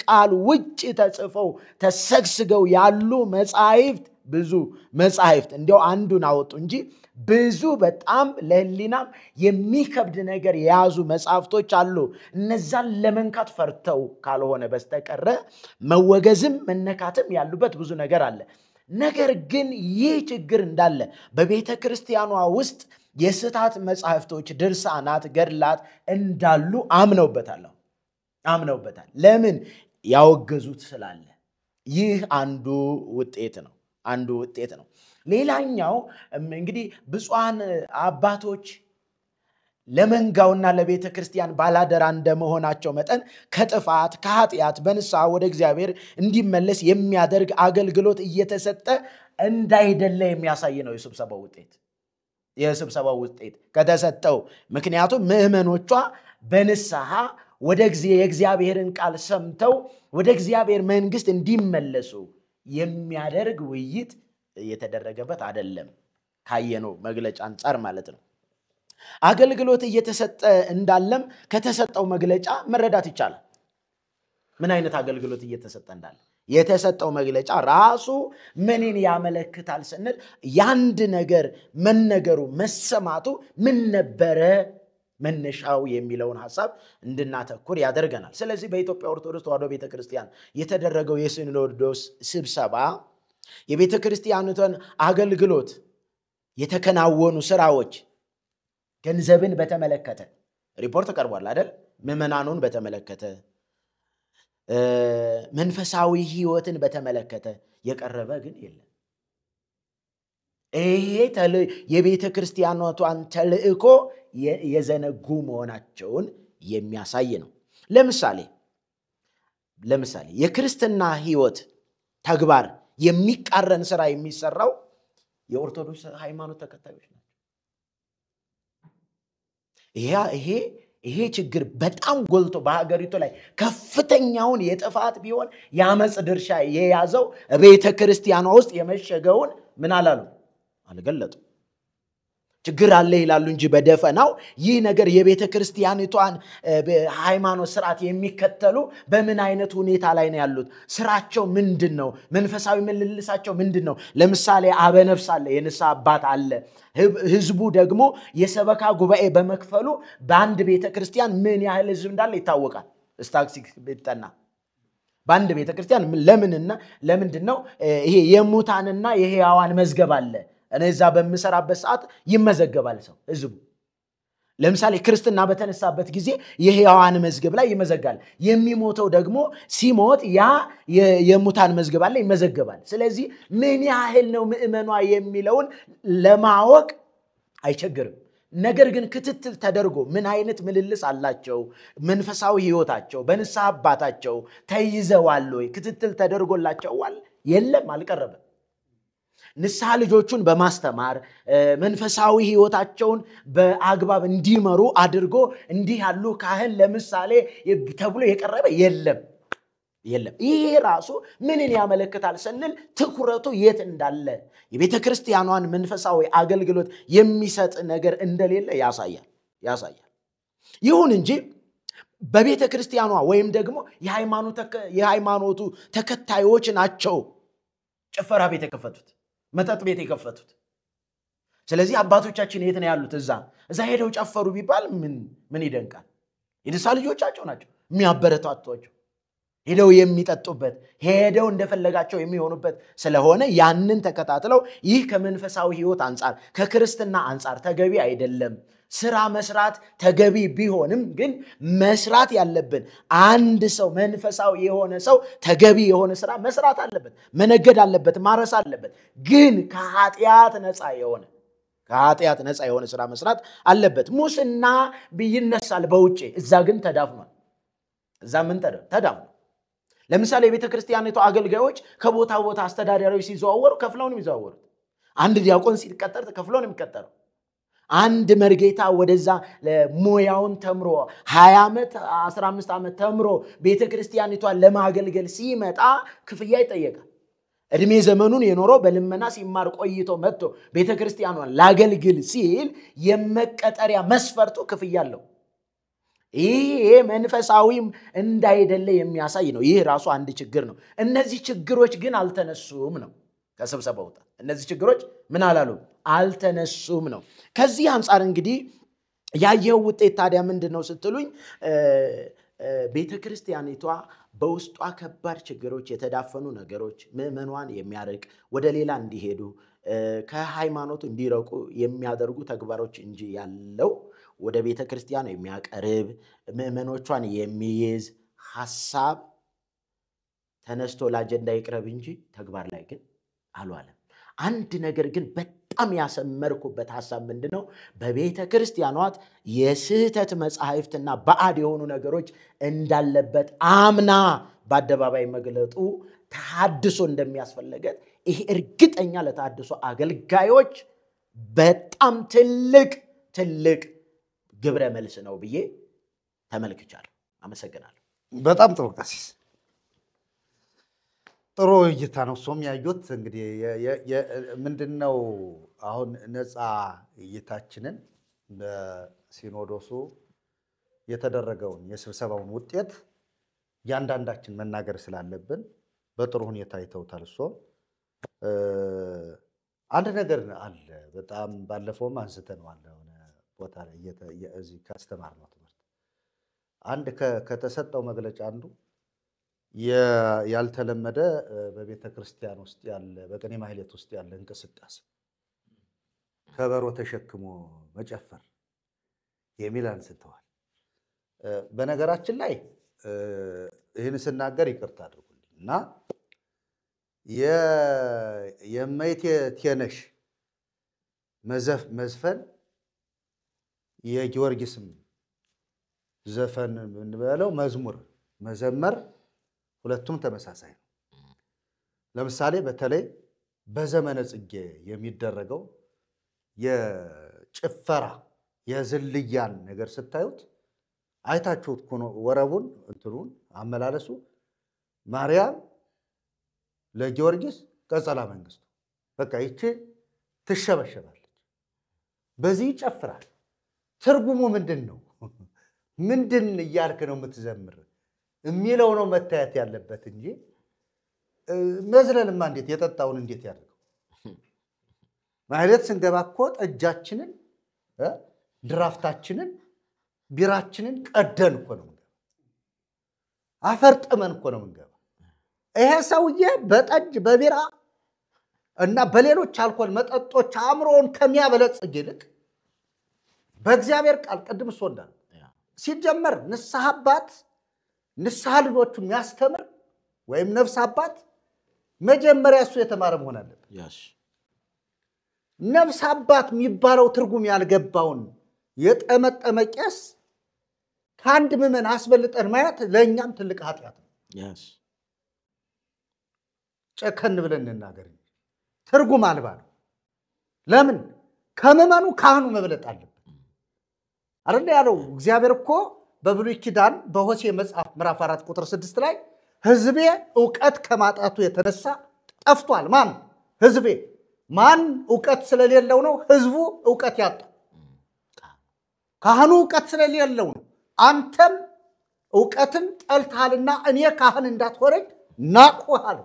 ቃል ውጭ ተጽፈው ተሰግስገው ያሉ መጻሕፍት ብዙ መጻሕፍት እንዲያው አንዱን አወጡ እንጂ ብዙ በጣም ለህሊናም የሚከብድ ነገር የያዙ መጻሕፍቶች አሉ። እነዛን ለመንካት ፈርተው ካልሆነ በስተቀር መወገዝም መነካትም ያሉበት ብዙ ነገር አለ። ነገር ግን ይህ ችግር እንዳለ በቤተክርስቲያኗ ውስጥ የስህተት መጻሕፍቶች፣ ድርሳናት፣ ገድላት እንዳሉ አምነውበታል። ለምን? ያወገዙት ስላለ። ይህ አንዱ ውጤት ነው። ሌላኛው እንግዲህ ብፁዓን አባቶች ለመንጋውና ለቤተ ክርስቲያን ባላደራ እንደመሆናቸው መጠን ከጥፋት ከኃጢአት በንስሐ ወደ እግዚአብሔር እንዲመለስ የሚያደርግ አገልግሎት እየተሰጠ እንዳይደለ የሚያሳይ ነው የስብሰባው ውጤት ከተሰጠው። ምክንያቱም ምዕመኖቿ በንስሐ ወደ የእግዚአብሔርን ቃል ሰምተው ወደ እግዚአብሔር መንግስት እንዲመለሱ የሚያደርግ ውይይት የተደረገበት አይደለም። ካየነው መግለጫ አንፃር ማለት ነው። አገልግሎት እየተሰጠ እንዳለም ከተሰጠው መግለጫ መረዳት ይቻላል። ምን አይነት አገልግሎት እየተሰጠ እንዳለ የተሰጠው መግለጫ ራሱ ምንን ያመለክታል ስንል ያንድ ነገር መነገሩ መሰማቱ ምን ነበረ መነሻው የሚለውን ሐሳብ እንድናተኩር ያደርገናል። ስለዚህ በኢትዮጵያ ኦርቶዶክስ ተዋሕዶ ቤተክርስቲያን የተደረገው የሲኖዶስ ስብሰባ የቤተክርስቲያኑን አገልግሎት የተከናወኑ ስራዎች ገንዘብን በተመለከተ ሪፖርት ቀርቧል አይደል? ምዕመናኑን በተመለከተ መንፈሳዊ ህይወትን በተመለከተ የቀረበ ግን የለም። ይሄ የቤተክርስቲያኗን ተልእኮ የዘነጉ መሆናቸውን የሚያሳይ ነው። ለምሳሌ የክርስትና ህይወት ተግባር የሚቃረን ስራ የሚሰራው የኦርቶዶክስ ሃይማኖት ተከታዮች ናቸው። ይሄ ችግር በጣም ጎልቶ በሀገሪቱ ላይ ከፍተኛውን የጥፋት ቢሆን ያመጽ ድርሻ የያዘው ቤተክርስቲያኗ ውስጥ የመሸገውን ምን አልገለጡ። ችግር አለ ይላሉ እንጂ በደፈናው ይህ ነገር የቤተክርስቲያኒቷን ሃይማኖት ስርዓት የሚከተሉ በምን አይነት ሁኔታ ላይ ነው ያሉት? ስራቸው ምንድነው? መንፈሳዊ ምልልሳቸው ምንድነው? ለምሳሌ አበነፍስ አለ፣ የንስሐ አባት አለ። ህዝቡ ደግሞ የሰበካ ጉባኤ በመክፈሉ በአንድ ቤተክርስቲያን ምን ያህል ህዝብ እንዳለ ይታወቃል። ስታቲስቲክስ ቢጠና በአንድ ቤተክርስቲያን ለምንድነው ይሄ የሙታንና የሕያዋን መዝገብ አለ። እነዛ በመሰራበት ሰዓት ይመዘገባል ሰው ህዝቡ። ለምሳሌ ክርስትና በተነሳበት ጊዜ የሕያዋን መዝገብ ላይ ይመዘጋል። የሚሞተው ደግሞ ሲሞት ያ የሙታን መዝገብ ላይ ይመዘገባል። ስለዚህ ምን ያህል ነው ምዕመኗ የሚለውን ለማወቅ አይቸግርም። ነገር ግን ክትትል ተደርጎ ምን አይነት ምልልስ አላቸው፣ መንፈሳዊ ህይወታቸው በንስሐ አባታቸው ተይዘዋል ወይ ክትትል ተደርጎላቸዋል? የለም፣ አልቀረበም። ንስሐ ልጆቹን በማስተማር መንፈሳዊ ህይወታቸውን በአግባብ እንዲመሩ አድርጎ እንዲህ ያሉ ካህን ለምሳሌ ተብሎ የቀረበ የለም። ይሄ ራሱ ምንን ያመለክታል ስንል ትኩረቱ የት እንዳለ የቤተክርስቲያኗን መንፈሳዊ አገልግሎት የሚሰጥ ነገር እንደሌለ ያሳያል። ይሁን እንጂ በቤተክርስቲያኗ ወይም ደግሞ የሃይማኖቱ ተከታዮች ናቸው ጭፈራ ቤት የከፈቱት፣ መጠጥ ቤት የከፈቱት። ስለዚህ አባቶቻችን የት ነው ያሉት? እዛ ሄደው ጨፈሩ ቢባል ምን ይደንቃል? የንስሐ ልጆቻቸው ናቸው የሚያበረታቷቸው። ሄደው የሚጠጡበት ሄደው እንደፈለጋቸው የሚሆኑበት ስለሆነ ያንን ተከታትለው ይህ ከመንፈሳዊ ህይወት አንፃር ከክርስትና አንፃር ተገቢ አይደለም። ስራ መስራት ተገቢ ቢሆንም ግን መስራት ያለብን አንድ ሰው መንፈሳዊ የሆነ ሰው ተገቢ የሆነ ስራ መስራት አለበት፣ መነገድ አለበት፣ ማረስ አለበት። ግን ከኃጢአት ነፃ የሆነ ስራ መስራት አለበት። ሙስና ይነሳል በውጪ፣ እዛ ግን ተዳፍኗል። ተዳፍኗል። ለምሳሌ የቤተክርስቲያኒቱ አገልጋዮች ከቦታ ቦታ አስተዳዳሪዎች ሲዘዋወሩ ከፍለው ነው የሚዘዋወሩት። አንድ ዲያቆን ሲቀጠር ከፍለው ነው የሚቀጠረው። አንድ መርጌታ ወደዛ ሙያውን ተምሮ 20 ዓመት 15 ዓመት ተምሮ ቤተክርስቲያኒቷን ለማገልገል ሲመጣ ክፍያ ይጠየቃል። እድሜ ዘመኑን የኖረው በልመና ሲማር ቆይቶ መጥቶ ቤተክርስቲያኗን ላገልግል ሲል የመቀጠሪያ መስፈርቱ ክፍያ አለው። ይሄ መንፈሳዊም እንዳይደለ የሚያሳይ ነው። ይሄ ራሱ አንድ ችግር ነው። እነዚህ ችግሮች ግን አልተነሱም ነው ከስብሰባው። እነዚህ ችግሮች ምን አልተነሱም ነው። ከዚህ አንፃር እንግዲህ ያየው ውጤት ታዲያ ምንድነው ስትሉኝ ቤተክርስቲያኒቷ በውስጧ ከባድ ችግሮች፣ የተዳፈኑ ነገሮች ምዕመኗን የሚያርቅ ወደ ሌላ እንዲሄዱ ከሃይማኖት እንዲረቁ የሚያደርጉ ተግባሮች እንጂ ያለው ወደ ቤተ ክርስቲያን የሚያቀርብ ምዕመኖቿን የሚይዝ ሐሳብ ተነስቶ ለአጀንዳ ይቅረብ እንጂ ተግባር ላይ ግን አልዋለም። አንድ ነገር ግን በጣም ያሰመርኩበት ሐሳብ ምንድነው? በቤተ ክርስቲያኗት የስህተት መጻሕፍትና ባዕድ የሆኑ ነገሮች እንዳለበት አምና በአደባባይ መግለጡ ተሐድሶ እንደሚያስፈልገት ይሄ እርግጠኛ ለተሐድሶ አገልጋዮች በጣም ትልቅ ግብረ መልስ ነው ብዬ ተመልክቻለሁ። አመሰግናለሁ። በጣም ጥሩ ቀሲስ፣ ጥሩ እይታ ነው። እሱም ያዩት እንግዲህ ምንድነው አሁን ነፃ እይታችንን በሲኖዶሱ የተደረገውን የስብሰባውን ውጤት ያንዳንዳችን መናገር ስላለብን በጥሩ ሁኔታ ይተውታል። እሱም አንድ ነገር አለ። በጣም ባለፈውም አንስተነዋል ሆነ ቦታ ላይ እዚህ ካስተማርነው ትምህርት አንድ ከተሰጠው መግለጫ አንዱ ያልተለመደ በቤተ ክርስቲያን ውስጥ ያለ በቅኔ ማህሌት ውስጥ ያለ እንቅስቃሴ ከበሮ ተሸክሞ መጨፈር የሚል አንስተዋል። በነገራችን ላይ ይህን ስናገር ይቅርታ አድርጉልኝ እና የእመቤቴ ቴነሽ መዝፈን የጊዮርጊስም ዘፈን ብንበለው መዝሙር መዘመር ሁለቱም ተመሳሳይ ነው። ለምሳሌ በተለይ በዘመነ ጽጌ የሚደረገው የጭፈራ የዝልያን ነገር ስታዩት አይታችሁት ኮኖ ወረቡን እንትሩን አመላለሱ ማርያም ለጊዮርጊስ ቀጸላ መንግስቱ በቃ ይቺ ትሸበሸባለች፣ በዚህ ይጨፍራል። ትርጉሙ ምንድነው? ምንድን እያልክ ነው የምትዘምር የሚለው ነው መታየት ያለበት እንጂ መዝለልማ እንዴት የጠጣውን እንዴት ያደርገው? ማለት ስንገባ እኮ ጠጃችንን ድራፍታችንን ቢራችንን ቀደን እኮ ነው የምንገባ፣ አፈርጥመን እኮ ነው የምንገባ። ይሄ ሰውዬ በጠጅ በቢራ እና በሌሎች አልኮል መጠጦች አእምሮውን ከሚያበለጽግ ይልቅ በእግዚአብሔር ቃል ቅድም እሱ እንዳለ ሲጀመር ንስሐ አባት ንስሐ ልጆቹ የሚያስተምር ወይም ነፍስ አባት መጀመሪያ እሱ የተማረ መሆን አለበት። ነፍስ አባት የሚባለው ትርጉም ያልገባውን የጠመጠመ ቄስ ከአንድ ምዕመን አስበልጠን ማየት ለእኛም ትልቅ ኃጢአት ነው። ጨከን ብለን እንናገር። ትርጉም አልባ ነው። ለምን? ከምዕመኑ ካህኑ መብለጥ አለበት አይደል ያለው እግዚአብሔር እኮ በብሉይ ኪዳን በሆሴዕ መጽሐፍ ምዕራፍ 4 ቁጥር 6 ላይ ሕዝቤ ዕውቀት ከማጣቱ የተነሳ ጠፍቷል። ማን? ሕዝቤ። ማን ዕውቀት ስለሌለው ነው ሕዝቡ ዕውቀት ያጣው? ካህኑ ዕውቀት ስለሌለው ነው። አንተም ዕውቀትን ጠልተሃልና እኔ ካህን እንዳትሆነኝ ናቁሃል።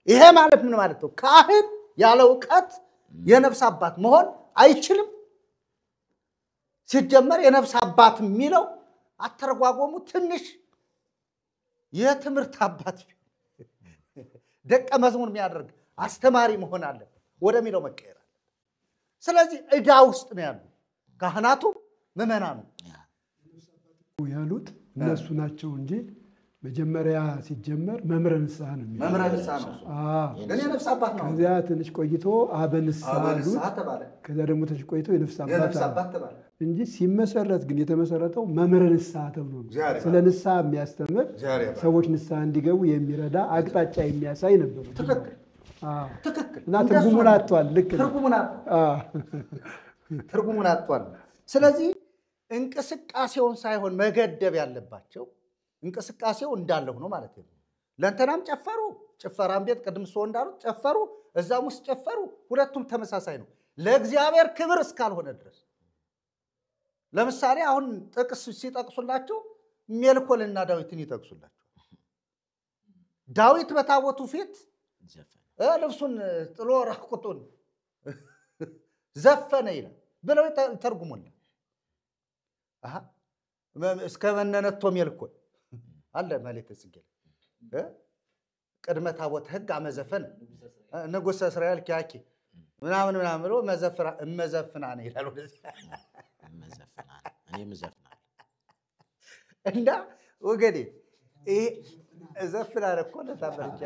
ይሄ ማለት ምን ማለት ነው? ካህን ያለ ዕውቀት የነፍስ አባት መሆን አይችልም። ሲጀመር የነፍስ አባት የሚለው አተረጓጎሙ ትንሽ የትምህርት አባት ደቀ መዝሙር የሚያደርግ አስተማሪ መሆን አለበት ወደሚለው መቀየር አለ። ስለዚህ ዕዳ ውስጥ ነው ያሉ ካህናቱ ምዕመናኑ ያሉት እነሱ ናቸው እንጂ መጀመሪያ ሲጀመር መምህረ ንስሐ ነው የሚለው። መምህረ ንስሐ ነው። እኔ ነፍስ አባት ነው። ከዚያ ትንሽ ቆይቶ አበ ንስሐ አሉት። ከዚያ ደግሞ ትንሽ ቆይቶ የነፍስ አባት ተባለ እንጂ ሲመሰረት ግን የተመሰረተው መምህረ ንስሐ ተብሎ ነው። ስለ ንስሐ የሚያስተምር ሰዎች ንስሐ እንዲገቡ የሚረዳ አቅጣጫ የሚያሳይ ነበር። ትክክል። እና ትርጉሙን አጥቷል። ልክ ነው። ትርጉሙን አጥቷል። ስለዚህ እንቅስቃሴውን ሳይሆን መገደብ ያለባቸው እንቅስቃሴው እንዳለው ነው ማለት ነው። ለእንተናም ጨፈሩ፣ ጭፈራም ቤት ቅድም ሰው እንዳሉት ጨፈሩ፣ እዛም ውስጥ ጨፈሩ። ሁለቱም ተመሳሳይ ነው ለእግዚአብሔር ክብር እስካልሆነ ድረስ። ለምሳሌ አሁን ጥቅስ ሲጠቅሱላቸው ሜልኮልና ዳዊትን ይጠቅሱላቸው። ዳዊት በታቦቱ ፊት ልብሱን ጥሎ ራቁቱን ዘፈነ ይላል ብለው ይተርጉሙልን። እስከ መነነቶ ሜልኮል አለ ማለት ጽጌ ቅድመ ታቦት ሕግ አመዘፈን ንጉሠ እስራኤል ኪያኪ ምናምን ብሎ እመዘፍና ነው ይላል። ወደዚህ እኔ ምዘፍናል እና ወገኔ ይሄ እዘፍና እኮ ለታመርች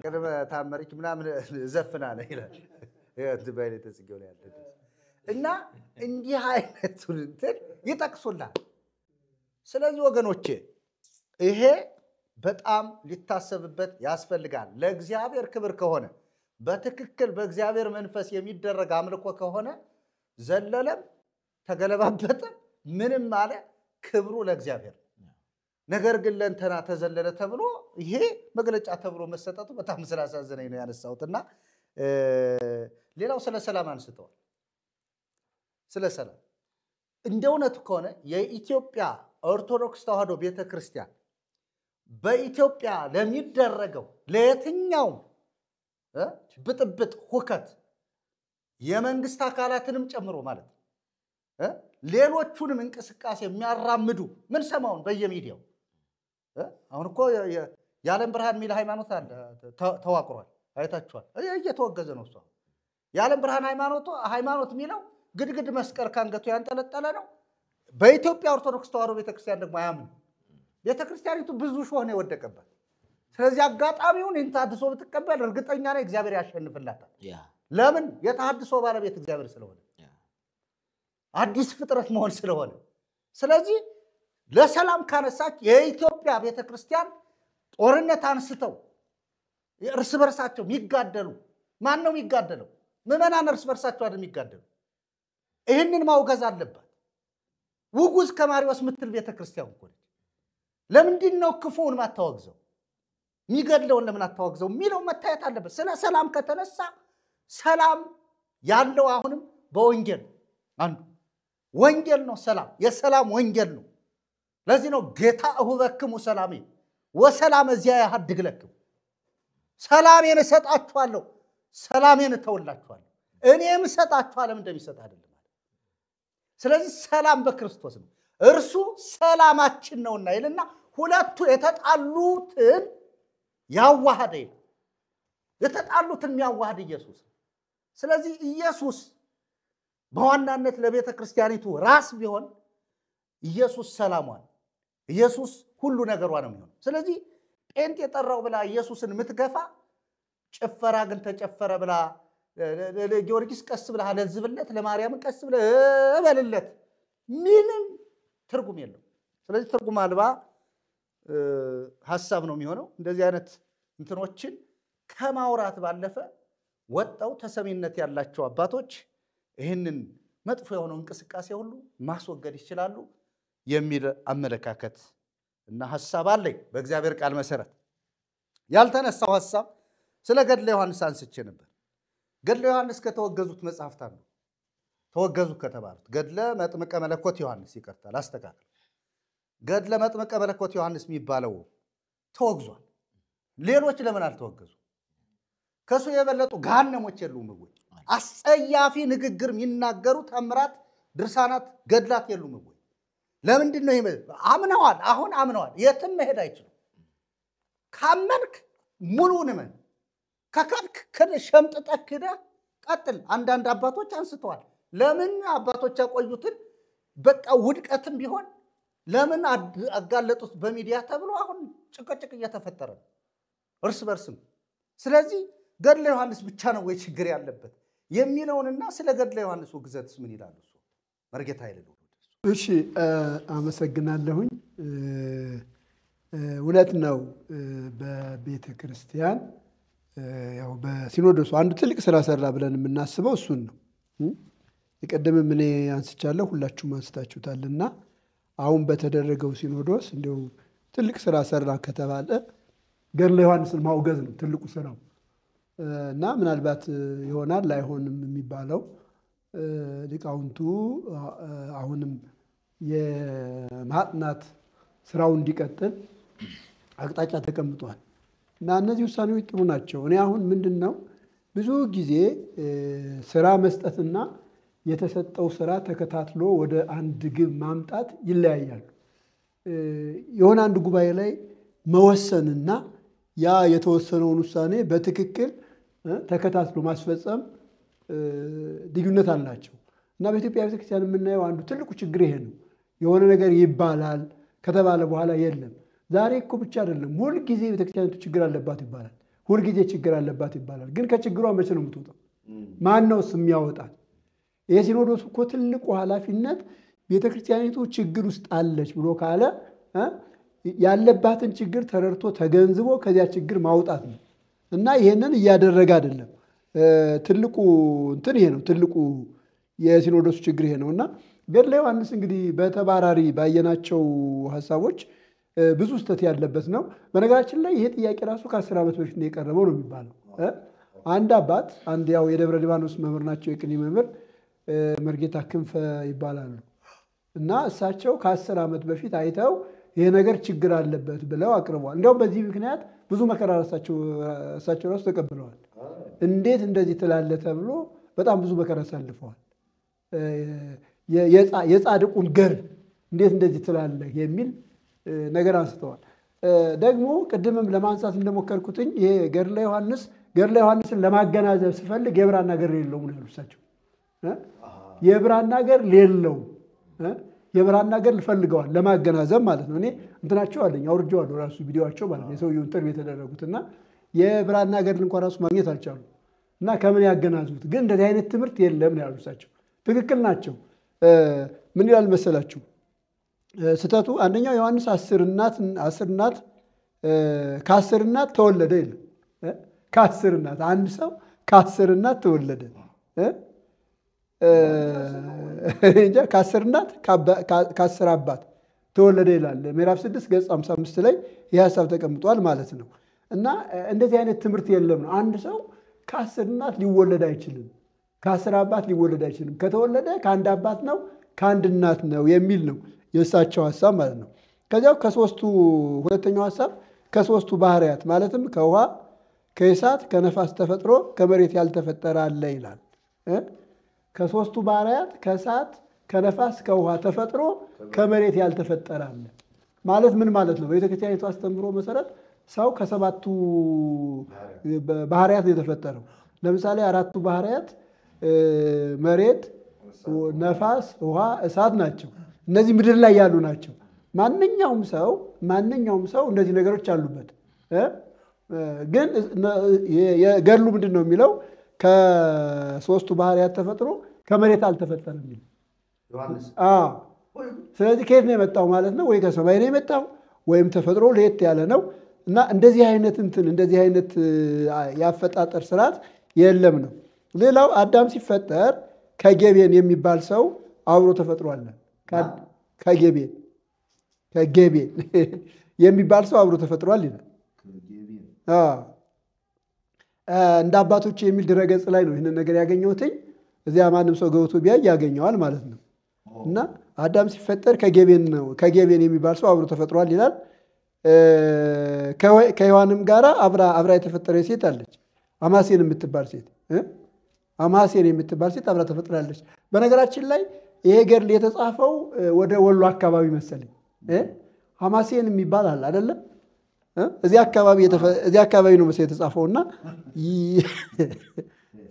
ቅድመ ታመርች ምናምን እዘፍና ነው ይላል። ይሄ ባይለ ተጽገው ነው ያለው እና እንዲህ አይነቱን እንትን ይጠቅሱላል። ስለዚህ ወገኖቼ ይሄ በጣም ሊታሰብበት ያስፈልጋል። ለእግዚአብሔር ክብር ከሆነ በትክክል በእግዚአብሔር መንፈስ የሚደረግ አምልኮ ከሆነ ዘለለም ተገለባበጠ ምንም አለ ክብሩ ለእግዚአብሔር። ነገር ግን ለእንተና ተዘለለ ተብሎ ይሄ መግለጫ ተብሎ መሰጠቱ በጣም ስላሳዘነኝ ነው ያነሳሁትና ሌላው ስለ ሰላም አንስተዋል። ስለ ሰላም እንደ እውነቱ ከሆነ የኢትዮጵያ ኦርቶዶክስ ተዋሕዶ ቤተክርስቲያን በኢትዮጵያ ለሚደረገው ለየትኛው ብጥብጥ ሁከት የመንግስት አካላትንም ጨምሮ ማለት ነው ሌሎቹንም እንቅስቃሴ የሚያራምዱ ምን ሰማውን በየሚዲያው አሁን እኮ የዓለም ብርሃን የሚል ሃይማኖት አለ ተዋቅሯል። አይታችኋል። እየተወገዘ ነው እሱ። የዓለም ብርሃን ሃይማኖት የሚለው ግድግድ መስቀል ካንገቱ ያንጠለጠለ ነው። በኢትዮጵያ ኦርቶዶክስ ተዋሕዶ ቤተክርስቲያን ደግሞ አያምኑ። ቤተክርስቲያኒቱ ብዙ ሾህ ነው የወደቀበት። ስለዚህ አጋጣሚውን እንታድሶ ብትቀበል እርግጠኛ ነኝ እግዚአብሔር ያሸንፍላታል። ለምን? የተሐድሶ ባለቤት እግዚአብሔር ስለሆነ አዲስ ፍጥረት መሆን ስለሆነ። ስለዚህ ለሰላም ካነሳች የኢትዮጵያ ቤተክርስቲያን ጦርነት አንስተው እርስ በርሳቸው የሚጋደሉ ማን ነው የሚጋደለው? ምዕመናን እርስ በርሳቸው አይደል የሚጋደሉ። ይህንን ማውገዝ አለባት። ውጉዝ ከማሪዎስ ምትል ቤተክርስቲያን እኮ ነች። ለምንድን ነው ክፉውን ማታወግዘው? የሚገድለውን ለምን አታወግዘው የሚለው መታየት አለበት። ስለ ሰላም ከተነሳ ሰላም ያለው አሁንም በወንጌል አንዱ ወንጌል ነው። ሰላም የሰላም ወንጌል ነው። ለዚህ ነው ጌታ እሁበክሙ ሰላሜ ወሰላም እዚያ ያድግ ለክሙ። ሰላሜን እሰጣችኋለሁ፣ ሰላሜን እተውላችኋለሁ። እኔም እሰጣችኋለሁ እንደሚሰጥ አይደለም። ስለዚህ ሰላም በክርስቶስ ነው፣ እርሱ ሰላማችን ነውና ይልና ሁለቱ የተጣሉትን ያዋሃደ ይላል። የተጣሉትን የሚያዋሃድ ኢየሱስ። ስለዚህ ኢየሱስ በዋናነት ለቤተ ክርስቲያኒቱ ራስ ቢሆን ኢየሱስ ሰላሟን ኢየሱስ ሁሉ ነገሯ ነው የሚሆነው። ስለዚህ ጴንጤ የጠራው ብላ ኢየሱስን ምትገፋ ጭፈራ ግን ተጨፈረ ብላ ለጊዮርጊስ ቀስ ብላ ለዝብለት ለማርያም ቀስ ብለ በልለት ምንም ትርጉም የለው። ስለዚህ ትርጉም አልባ ሐሳብ ነው የሚሆነው። እንደዚህ አይነት እንትኖችን ከማውራት ባለፈ ወጣው ተሰሚነት ያላቸው አባቶች ይህንን መጥፎ የሆነው እንቅስቃሴ ሁሉ ማስወገድ ይችላሉ የሚል አመለካከት እና ሐሳብ አለኝ። በእግዚአብሔር ቃል መሰረት ያልተነሳው ሐሳብ ስለ ገድለ ዮሐንስ አንስቼ ነበር። ገድለ ዮሐንስ ከተወገዙት መጽሐፍት አንዱ ተወገዙ ከተባሉት ገድለ መጥምቀ መለኮት ዮሐንስ ይቀርታል፣ አስተካክል። ገድለ መጥምቀ መለኮት ዮሐንስ የሚባለው ተወግዟል። ሌሎች ለምን አልተወገዙ? ከሱ የበለጡ ገሃነሞች የሉም ወይ? አስጸያፊ ንግግር የሚናገሩ ተአምራት፣ ድርሳናት፣ ገድላት የሉም ወይ? ለምንድን ነው ይሄ? አምነዋል። አሁን አምነዋል። የትም መሄድ አይችሉም። ካመንክ ሙሉውን እመን፣ ከካድክ ሸምጥጠህ ክደህ ቀጥል። አንዳንድ አባቶች አንስተዋል። ለምን አባቶች ያቆዩትን በቃ ውድቀትም ቢሆን ለምን አጋለጡት በሚዲያ ተብሎ አሁን ጭቅጭቅ እየተፈጠረ ነው እርስ በርስም። ስለዚህ ገድለ ዮሐንስ ብቻ ነው ወይ ችግር ያለበት የሚለውንና ስለ ገድለ ዮሐንስ ውግዘትስ ምን ይላሉ? እሱ መርጌታ ኃይለ ልዑል። እሺ አመሰግናለሁኝ። እውነት ነው። በቤተ ክርስቲያን ያው በሲኖዶሱ አንዱ ትልቅ ስራ ሰራ ብለን የምናስበው እሱን ነው። የቀደምም እኔ አንስቻለሁ፣ ሁላችሁም አንስታችሁታልና አሁን በተደረገው ሲኖዶስ እንደው ትልቅ ስራ ሰራ ከተባለ ገድለ ዮሐንስን ማውገዝ ነው ትልቁ ስራው እና ምናልባት ይሆናል ላይሆንም የሚባለው ሊቃውንቱ አሁንም የማጥናት ስራው እንዲቀጥል አቅጣጫ ተቀምጧል እና እነዚህ ውሳኔዎች ጥሩ ናቸው። እኔ አሁን ምንድነው ብዙ ጊዜ ስራ መስጠትና የተሰጠው ስራ ተከታትሎ ወደ አንድ ግብ ማምጣት ይለያያሉ። የሆነ አንድ ጉባኤ ላይ መወሰንና ያ የተወሰነውን ውሳኔ በትክክል ተከታትሎ ማስፈጸም ልዩነት አላቸው። እና በኢትዮጵያ ቤተክርስቲያን የምናየው አንዱ ትልቁ ችግር ይሄ ነው። የሆነ ነገር ይባላል ከተባለ በኋላ የለም። ዛሬ እኮ ብቻ አይደለም፣ ሁልጊዜ ቤተክርስቲያኒቱ ችግር አለባት ይባላል። ሁልጊዜ ችግር አለባት ይባላል። ግን ከችግሯ መቼ ነው የምትወጣው? ማን ነው የሚያወጣል? የሲኖዶስ እኮ ትልቁ ኃላፊነት ቤተክርስቲያኒቱ ችግር ውስጥ አለች ብሎ ካለ ያለባትን ችግር ተረድቶ ተገንዝቦ ከዚያ ችግር ማውጣት ነው። እና ይሄንን እያደረገ አይደለም። ትልቁ እንትን ይሄ ነው። ትልቁ የሲኖዶሱ ችግር ይሄ ነውና ገድለ ዮሐንስ እንግዲህ በተባራሪ ባየናቸው ሐሳቦች ብዙ ስህተት ያለበት ነው። በነገራችን ላይ ይሄ ጥያቄ ራሱ ከ10 ዓመት በፊት ነው የቀረበው ነው የሚባለው። አንድ አባት አንድ ያው የደብረ ሊባኖስ መምህር ናቸው፣ የቅኔ መምህር መርጌታ ክንፈ ይባላሉ። እና እሳቸው ከ10 ዓመት በፊት አይተው ይሄ ነገር ችግር አለበት ብለው አቅርበዋል። እንዲያውም በዚህ ምክንያት ብዙ መከራ እሳቸው ራሱ ተቀብለዋል። እንዴት እንደዚህ ትላለህ ተብሎ በጣም ብዙ መከራ አሳልፈዋል። የጻድቁን ገር እንዴት እንደዚህ ትላለህ የሚል ነገር አንስተዋል። ደግሞ ቅድምም ለማንሳት እንደሞከርኩትኝ ይሄ ገድለ ዮሐንስን ለማገናዘብ ስፈልግ የብራና ገር የለውም ነው ያሉት። የብራና ገር የለውም። የብራና ገር ልፈልገዋል ለማገናዘብ ማለት ነው። እኔ እንትናቸው አለኝ አውርጄዋለሁ፣ ራሱ ቪዲዮአቸው ማለት ነው፣ የሰውየው ኢንተርቪው የተደረጉትና የብራና ገር እንኳን ራሱ ማግኘት አልቻሉም። እና ከምን ያገናዝቡት? ግን እንደዚህ አይነት ትምህርት የለም ነው ያሉት። ትክክል ናቸው። ምን ይላል መሰላችሁ ስተቱ? አንደኛው ዮሐንስ 10 እናት ከ10 እናት ተወለደ ይላል። ከ10 እናት አንድ ሰው ከ10 እናት ተወለደ። እንጃ ከ10 እናት ከ10 አባት ተወለደ ይላል። ምዕራፍ 6 ገጽ 55 ላይ ይህ ሐሳብ ተቀምጧል ማለት ነው። እና እንደዚህ አይነት ትምህርት የለም ነው። አንድ ሰው ከ10 እናት ሊወለድ አይችልም፣ ከ10 አባት ሊወለድ አይችልም። ከተወለደ ከአንድ አባት ነው ከአንድ እናት ነው የሚል ነው የእሳቸው ሐሳብ ማለት ነው። ከዚያው ሁለተኛው ሐሳብ ከሶስቱ ባህሪያት ማለትም ከውሃ ከእሳት ከነፋስ ተፈጥሮ ከመሬት ያልተፈጠረ አለ ይላል። ከሶስቱ ባህሪያት ከእሳት ከነፋስ ከውሃ ተፈጥሮ ከመሬት ያልተፈጠረ አለ ማለት ምን ማለት ነው? በቤተክርስቲያኒቱ አስተምህሮ መሰረት ሰው ከሰባቱ ባህሪያት ነው የተፈጠረው። ለምሳሌ 4ቱ ባህሪያት መሬት፣ ነፋስ፣ ውሃ፣ እሳት ናቸው። እነዚህ ምድር ላይ ያሉ ናቸው። ማንኛውም ሰው እነዚህ ነገሮች አሉበት። ግን የገድሉ ምንድን ነው የሚለው? ከሶስቱ ባህሪያት ተፈጥሮ ከመሬት አልተፈጠረም የሚል። ስለዚህ ከየት ነው የመጣው ማለት ነው? ወይ ከሰማይ ነው የመጣው ወይም ተፈጥሮ ለየት ያለ ነው። እና እንደዚህ አይነት ያፈጣጠር ስርዓት የለም ነው። ሌላው አዳም ሲፈጠር ከጌቤን የሚባል ሰው አብሮ ተፈጥሯል። ከጌቤን የሚባል ሰው አብሮ ተፈጥሯል ይላል። እንደ አባቶች የሚል ድረገጽ ላይ ነው ይህንን ነገር ያገኘሁትኝ። እዚያ ማንም ሰው ገብቶ ቢያይ ያገኘዋል ማለት ነው። እና አዳም ሲፈጠር ከጌቤን የሚባል ሰው አብሮ ተፈጥሯል ይላል። ከሔዋንም ጋር አብራ የተፈጠረ ሴት አለች፣ አማሴን የምትባል ሴት አብራ ተፈጥራለች። በነገራችን ላይ ይሄ ገድል የተጻፈው ወደ ወሎ አካባቢ መሰለኝ። አማሴን የሚባል አለ አይደለም? እዚህ አካባቢ ነው መሰለኝ የተጻፈውና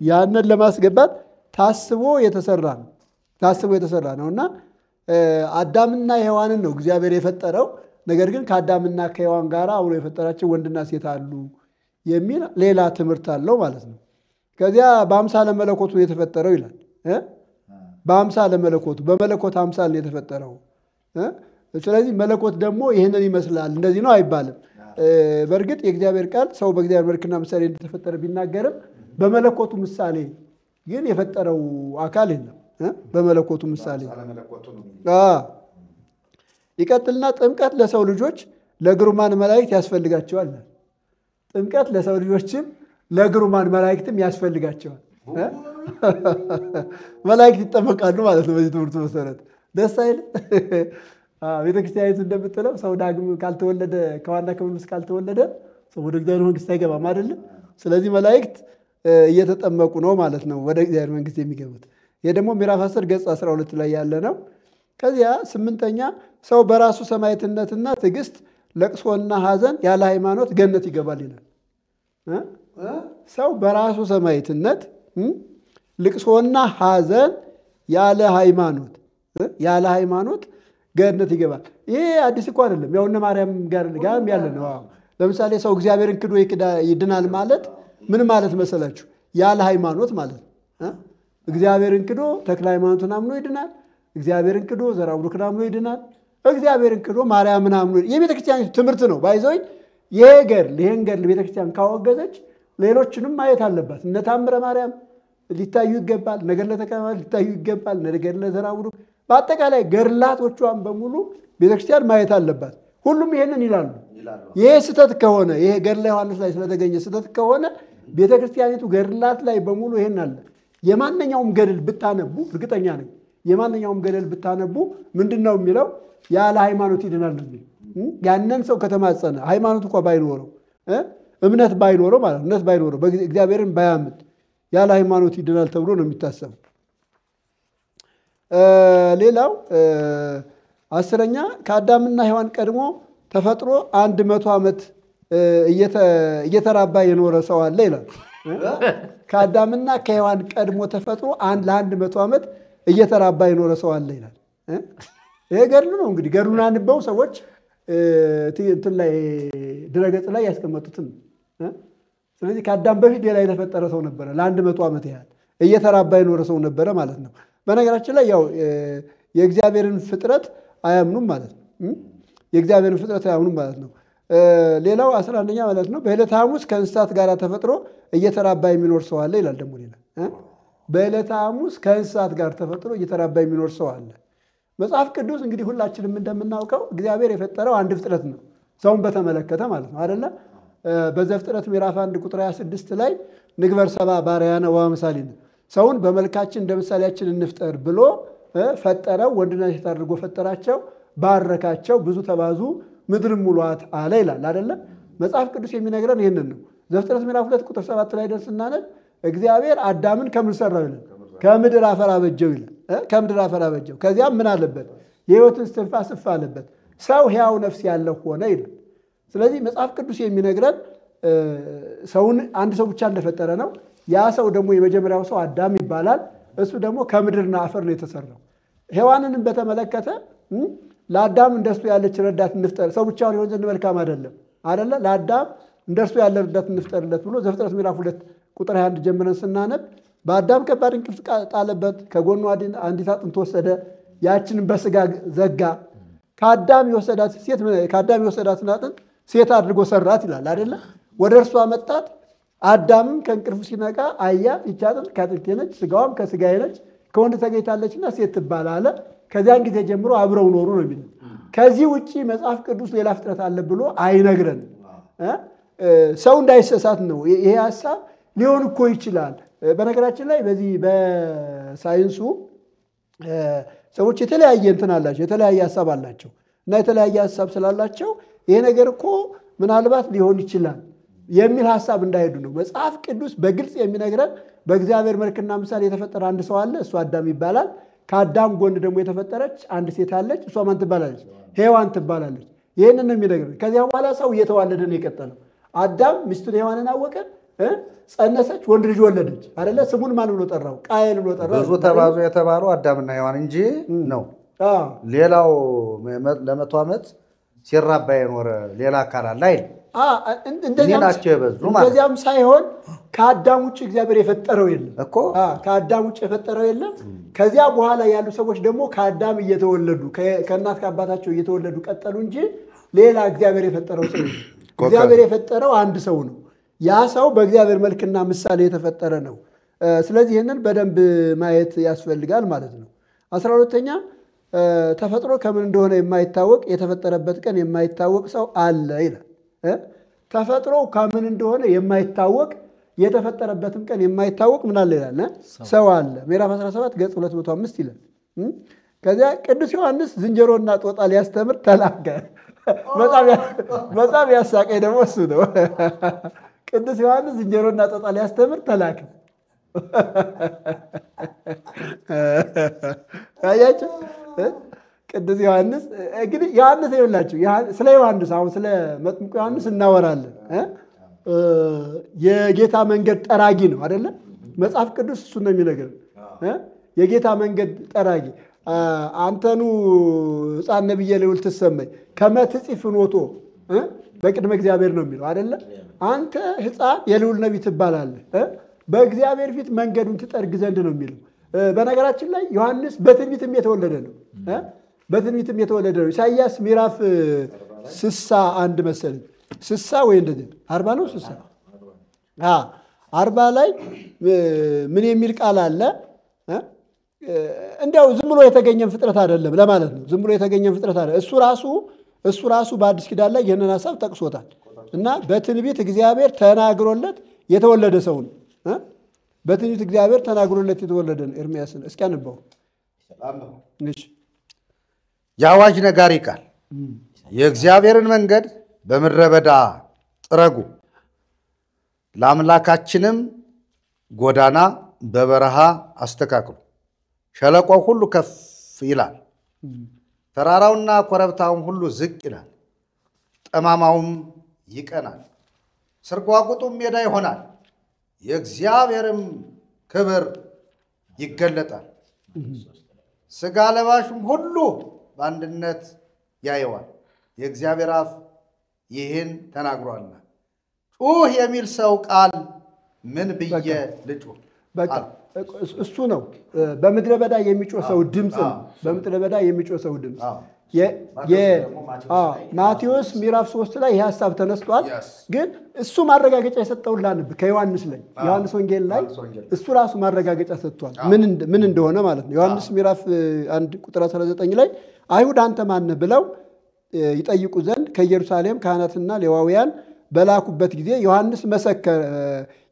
ያንን ለማስገባት ታስቦ የተሰራ ነው። እና አዳምና ሔዋንን ነው እግዚአብሔር የፈጠረው። ነገር ግን ከአዳምና ከሔዋን ጋር አብሮ የፈጠራቸው ወንድና ሴት አሉ የሚል ሌላ ትምህርት አለው ማለት ነው። ከዚያ በአምሳለ መለኮቱ የተፈጠረው ይላል። በአምሳለ መለኮቱ በመለኮት አምሳል ነው የተፈጠረው። ስለዚህ መለኮት ደግሞ ይህንን ይመስላል እንደዚህ ነው አይባልም። በእርግጥ የእግዚአብሔር ቃል ሰው በእግዚአብሔር መልክና ምሳሌ እንደተፈጠረ ቢናገርም በመለኮቱ ምሳሌ ግን የፈጠረው አካል የለም። በመለኮቱ ምሳሌ ይቀጥልና ጥምቀት ለሰው ልጆች ለግሩማን መላእክት ያስፈልጋቸዋል። ጥምቀት ለሰው ልጆችም ለግሩማን መላእክትም ያስፈልጋቸዋል። መላእክት ይጠመቃሉ ማለት ነው። በዚህ ትምህርት መሰረት ደስ አይልም? ቤተክርስቲያኒቱ እንደምትለው ሰው ዳግም ካልተወለደ ከዋና ከመንፈስ ካልተወለደ ሰው ወደ እግዚአብሔር መንግስት አይገባም አይደለም? ስለዚህ መላእክት እየተጠመቁ ነው ማለት ነው ወደ እግዚአብሔር መንግስት የሚገቡት። ይሄ ደግሞ ምዕራፍ 10 ገጽ 12 ላይ ያለ ነው። ከዚያ 8ኛ ሰው በራሱ ሰማዕትነትና ትዕግስት ለቅሶና ሐዘን ያለ ሃይማኖት ገነት ይገባል ይላል። ሰው በራሱ ሰማዕትነት ልቅሶና ሐዘን ያለ ሃይማኖት ገነት ይገባል። ይሄ አዲስ እኮ አይደለም። ያው እነ ማርያም ጋርም ያለ ነው። ለምሳሌ ሰው እግዚአብሔርን ክዶ ይድናል ማለት ምን ማለት መሰላችሁ? ያለ ሃይማኖት ማለት ነው። እግዚአብሔርን ክዶ ተክለ ሃይማኖትን አምኖ ይድናል። እግዚአብሔርን ክዶ ዘርዓ ቡሩክን አምኖ ይድናል። እግዚአብሔርን ክዶ ማርያምን አምኖ የቤተ ክርስቲያን ትምህርት ነው። ባይዘይ ይሄን ገድል ቤተ ክርስቲያን ካወገዘች ሌሎችንም ማየት አለባት። እነ ታምረ ማርያም ሊታዩ ይገባል። ነገር ለተቀማ ሊታዩ ይገባል። ነገር ለዘርዓ ቡሩክ በአጠቃላይ ገድላቶቿን በሙሉ ቤተክርስቲያን ማየት አለባት። ሁሉም ይሄንን ይላሉ። ይሄ ስህተት ከሆነ ይሄ ገድለ ዮሐንስ ላይ ስለተገኘ ስህተት ከሆነ ቤተክርስቲያኒቱ ገድላት ላይ በሙሉ ይሄን አለ። የማንኛውም ገድል ብታነቡ እርግጠኛ ነኝ የማንኛውም ገድል ብታነቡ ምንድነው የሚለው? ያለ ሃይማኖት ይድናል እንዴ? ያንን ሰው ከተማጸነ ሃይማኖት እንኳን ባይኖረው እምነት ባይኖረው ማለት እምነት ባይኖረው በእግዚአብሔርን ባያምጥ ያለ ሃይማኖት ይድናል ተብሎ ነው የሚታሰበው። ሌላው 10ኛ ከአዳምና ሔዋን ቀድሞ ተፈጥሮ 100 ዓመት እየተራባ የኖረ ሰው አለ ይላል። ከአዳምና ከሔዋን ቀድሞ ተፈጥሮ ለ100 ዓመት እየተራባ የኖረ ሰው አለ ይላል። ይሄ ገድሉ ነው እንግዲህ ገድሉን አንበው ሰዎች እንትን ላይ ድረገጽ ላይ ያስቀመጡትን። ስለዚህ ከአዳም በፊት ሌላ የተፈጠረ ሰው ነበረ ለ100 ዓመት ያህል እየተራባ የኖረ ሰው ነበረ ማለት ነው። በነገራችን ላይ ያው የእግዚአብሔርን ፍጥረት አያምኑም ማለት ነው። የእግዚአብሔርን ፍጥረት አያምኑም ማለት ነው። ሌላው 11ኛ ማለት ነው በዕለተ ሐሙስ ከእንስሳት ጋር ተፈጥሮ እየተራባ የሚኖር ሰው አለ ይላል። ደግሞ ሌላ በዕለተ ሐሙስ ከእንስሳት ጋር ተፈጥሮ እየተራባ የሚኖር ሰው አለ። መጽሐፍ ቅዱስ እንግዲህ ሁላችንም እንደምናውቀው እግዚአብሔር የፈጠረው አንድ ፍጥረት ነው፣ ሰውን በተመለከተ ማለት ነው አይደለ? በዘፍጥረት ምዕራፍ 1 ቁጥር 26 ላይ ንግበር ሰብአ በአርአያነ ወበምሳሌነ ሰውን በመልካችን እንደ ምሳሌያችን እንፍጠር ብሎ ፈጠረው፣ ወንድና ሴት አድርጎ ፈጠራቸው፣ ባረካቸው፣ ብዙ ተባዙ ምድርን ሙሏት አለ ይላል አይደለ? መጽሐፍ ቅዱስ የሚነግረን ይህንን ነው። ዘፍጥረት ምዕራፍ 2 ቁጥር 7 ላይ ደርስ እናነብ እግዚአብሔር አዳምን ከምን ሰራው ይላል? ከምድር አፈር አበጀው ይላል። ከምድር አፈር አበጀው። ከዚያም ምን አለበት? የሕይወትን እስትንፋስ እፍ አለበት፣ ሰው ሕያው ነፍስ ያለው ሆነ ይላል። ስለዚህ መጽሐፍ ቅዱስ የሚነግረን ሰውን አንድ ሰው ብቻ እንደፈጠረ ነው። ያ ሰው ደግሞ የመጀመሪያው ሰው አዳም ይባላል። እሱ ደግሞ ከምድርና አፈር ነው የተሰራው። ሔዋንንም በተመለከተ ለአዳም እንደሱ ያለች ረዳት እንፍጠር፣ ሰው ብቻውን ይሆን ዘንድ መልካም አይደለም አይደለ? ለአዳም እንደሱ ያለ ረዳት እንፍጠርለት ብሎ ዘፍጥረት ምዕራፍ 2 ቁጥር 21 ጀምረን ስናነብ በአዳም ከባድ እንቅልፍ ጣለበት፣ ከጎኑ አንዲት አጥንት ወሰደ፣ ያችንን በስጋ ዘጋ፣ ከአዳም የወሰዳትን አጥንት ሴት አድርጎ ሰራት ይላል አይደለ? ወደ እርሷ መጣት። አዳምም ከእንቅልፉ ሲነቃ አያት፣ ይህች አጥንት ከአጥንቴ ነች፣ ስጋዋም ከስጋዬ ነች፣ ከወንድ ተገኝታለችና ሴት ትባል አለ። ከዚያን ጊዜ ጀምሮ አብረው ኖሩ ነው የሚለው። ከዚህ ውጪ መጽሐፍ ቅዱስ ሌላ ፍጥረት አለ ብሎ አይነግረን። ሰው እንዳይሰሳት ነው ይሄ ሀሳብ ሊሆን እኮ ይችላል። በነገራችን ላይ በዚህ በሳይንሱ ሰዎች የተለያየ እንትን አላቸው፣ የተለያየ ሀሳብ አላቸው እና የተለያየ ሀሳብ ስላላቸው ይሄ ነገር እኮ ምናልባት ሊሆን ይችላል የሚል ሀሳብ እንዳይሄዱ ነው። መጽሐፍ ቅዱስ በግልጽ የሚነግረን በእግዚአብሔር መልክና ምሳሌ የተፈጠረ አንድ ሰው አለ፣ እሱ አዳም ይባላል። ከአዳም ጎን ደግሞ የተፈጠረች አንድ ሴት አለች፣ እሷ ማን ትባላለች? ሔዋን ትባላለች። ይህንን ነው የሚነግረን። ከዚያ በኋላ ሰው እየተዋለደ ነው የቀጠለው። አዳም ሚስቱን ሔዋንን አወቀ፣ ጸነሰች፣ ወንድ ልጅ ወለደች አይደለ? ስሙን ማን ብሎ ጠራው? ቃየል ብሎ ጠራው። ብዙ ተባዙ የተባሉ አዳምና ሔዋን እንጂ ነው። ሌላው ለ100 ዓመት ሲራባ የኖረ ሌላ አካል አለ አይደል? እንደዚያቸው የበዙ ማለት እንደዚያም ሳይሆን ከአዳም ውጭ እግዚአብሔር የፈጠረው የለም እኮ። ከአዳም ውጭ የፈጠረው የለም። ከዚያ በኋላ ያሉ ሰዎች ደግሞ ከአዳም እየተወለዱ ከእናት ከአባታቸው እየተወለዱ ቀጠሉ እንጂ ሌላ እግዚአብሔር የፈጠረው ሰው የለም። እግዚአብሔር የፈጠረው አንድ ሰው ነው። ያ ሰው በእግዚአብሔር መልክና ምሳሌ የተፈጠረ ነው። ስለዚህ ይህንን በደንብ ማየት ያስፈልጋል ማለት ነው። 12ኛ ተፈጥሮ ከምን እንደሆነ የማይታወቅ የተፈጠረበት ቀን የማይታወቅ ሰው አለ ይላል። ተፈጥሮ ከምን እንደሆነ የማይታወቅ የተፈጠረበትም ቀን የማይታወቅ ምን አለ ይላል? ሰው አለ። ምዕራፍ 17 ገጽ 205 ይላል። ከዚያ ቅዱስ ዮሐንስ ዝንጀሮና ጦጣ ሊያስተምር ተላከ። በጣም ያሳቀኝ ደግሞ እሱ ነው። ቅዱስ ዮሐንስ ዝንጀሮና ጦጣ ሊያስተምር ተላከ። አያችሁ? ቅዱስ ዮሐንስ እንግዲህ ዮሐንስ ይኸውላችሁ፣ ስለ ዮሐንስ አሁን ስለ መጥምቁ ዮሐንስ እናወራለን። የጌታ መንገድ ጠራጊ ነው አይደለ? መጽሐፍ ቅዱስ እሱን ነው የሚነግረን። የጌታ መንገድ ጠራጊ አንተኑ ሕፃን ነብየ ልዑል ትሰመይ ከመትጽፍ ፍኖቶ በቅድመ እግዚአብሔር ነው የሚለው አይደለ? አንተ ሕፃን የልዑል ነቢይ ትባላለህ፣ በእግዚአብሔር ፊት መንገዱን ትጠርግ ዘንድ ነው የሚለው። በነገራችን ላይ ዮሐንስ በትንቢትም የተወለደ ነው። በትንቢትም የተወለደ ነው። ኢሳይያስ ምዕራፍ 61 መሰለኝ 60 ወይ እንደዚህ 40 ነው 60 40 ላይ ምን የሚል ቃል አለ? እንዲያው ዝም ብሎ የተገኘን ፍጥረት አይደለም ለማለት ነው። ዝም ብሎ የተገኘን ፍጥረት አይደለም። እሱ ራሱ በአዲስ ኪዳን ላይ ይህንን ሐሳብ ጠቅሶታል። እና በትንቢት እግዚአብሔር ተናግሮለት የተወለደ ሰው ነው። በትንቢት እግዚአብሔር ተናግሮለት የተወለደ ነው። ኤርምያስን እስኪ አንበው። እሺ የአዋጅ ነጋሪ ቃል የእግዚአብሔርን መንገድ በምድረ በዳ ጥረጉ፣ ለአምላካችንም ጎዳና በበረሃ አስተካክሉ። ሸለቆው ሁሉ ከፍ ይላል፣ ተራራውና ኮረብታውም ሁሉ ዝቅ ይላል፣ ጠማማውም ይቀናል፣ ስርጓጉጡም ሜዳ ይሆናል፣ የእግዚአብሔርም ክብር ይገለጣል። ሥጋ ለባሹም ሁሉ በአንድነት ያየዋል። የእግዚአብሔር አፍ ይህን ተናግሯልና ጩህ የሚል ሰው ቃል ምን ብዬ ልጩህ? በቃ እሱ ነው። በምድረ በዳ የሚጮህ ሰው ድምፅ ነው። በምድረ በዳ የሚጮህ ሰው ድምፅ ማቴዎስ ምዕራፍ 3 ላይ ይህ ሀሳብ ተነስቷል። ግን እሱ ማረጋገጫ የሰጠውን ላንብ ከዮሐንስ ላይ ዮሐንስ ወንጌል ላይ እሱ ራሱ ማረጋገጫ ሰጥቷል፣ ምን እንደሆነ ማለት ነው። ዮሐንስ ምዕራፍ 1 ቁጥር 19 ላይ አይሁድ አንተ ማነህ ብለው ይጠይቁ ዘንድ ከኢየሩሳሌም ካህናትና ሌዋውያን በላኩበት ጊዜ ዮሐንስ መሰከረ።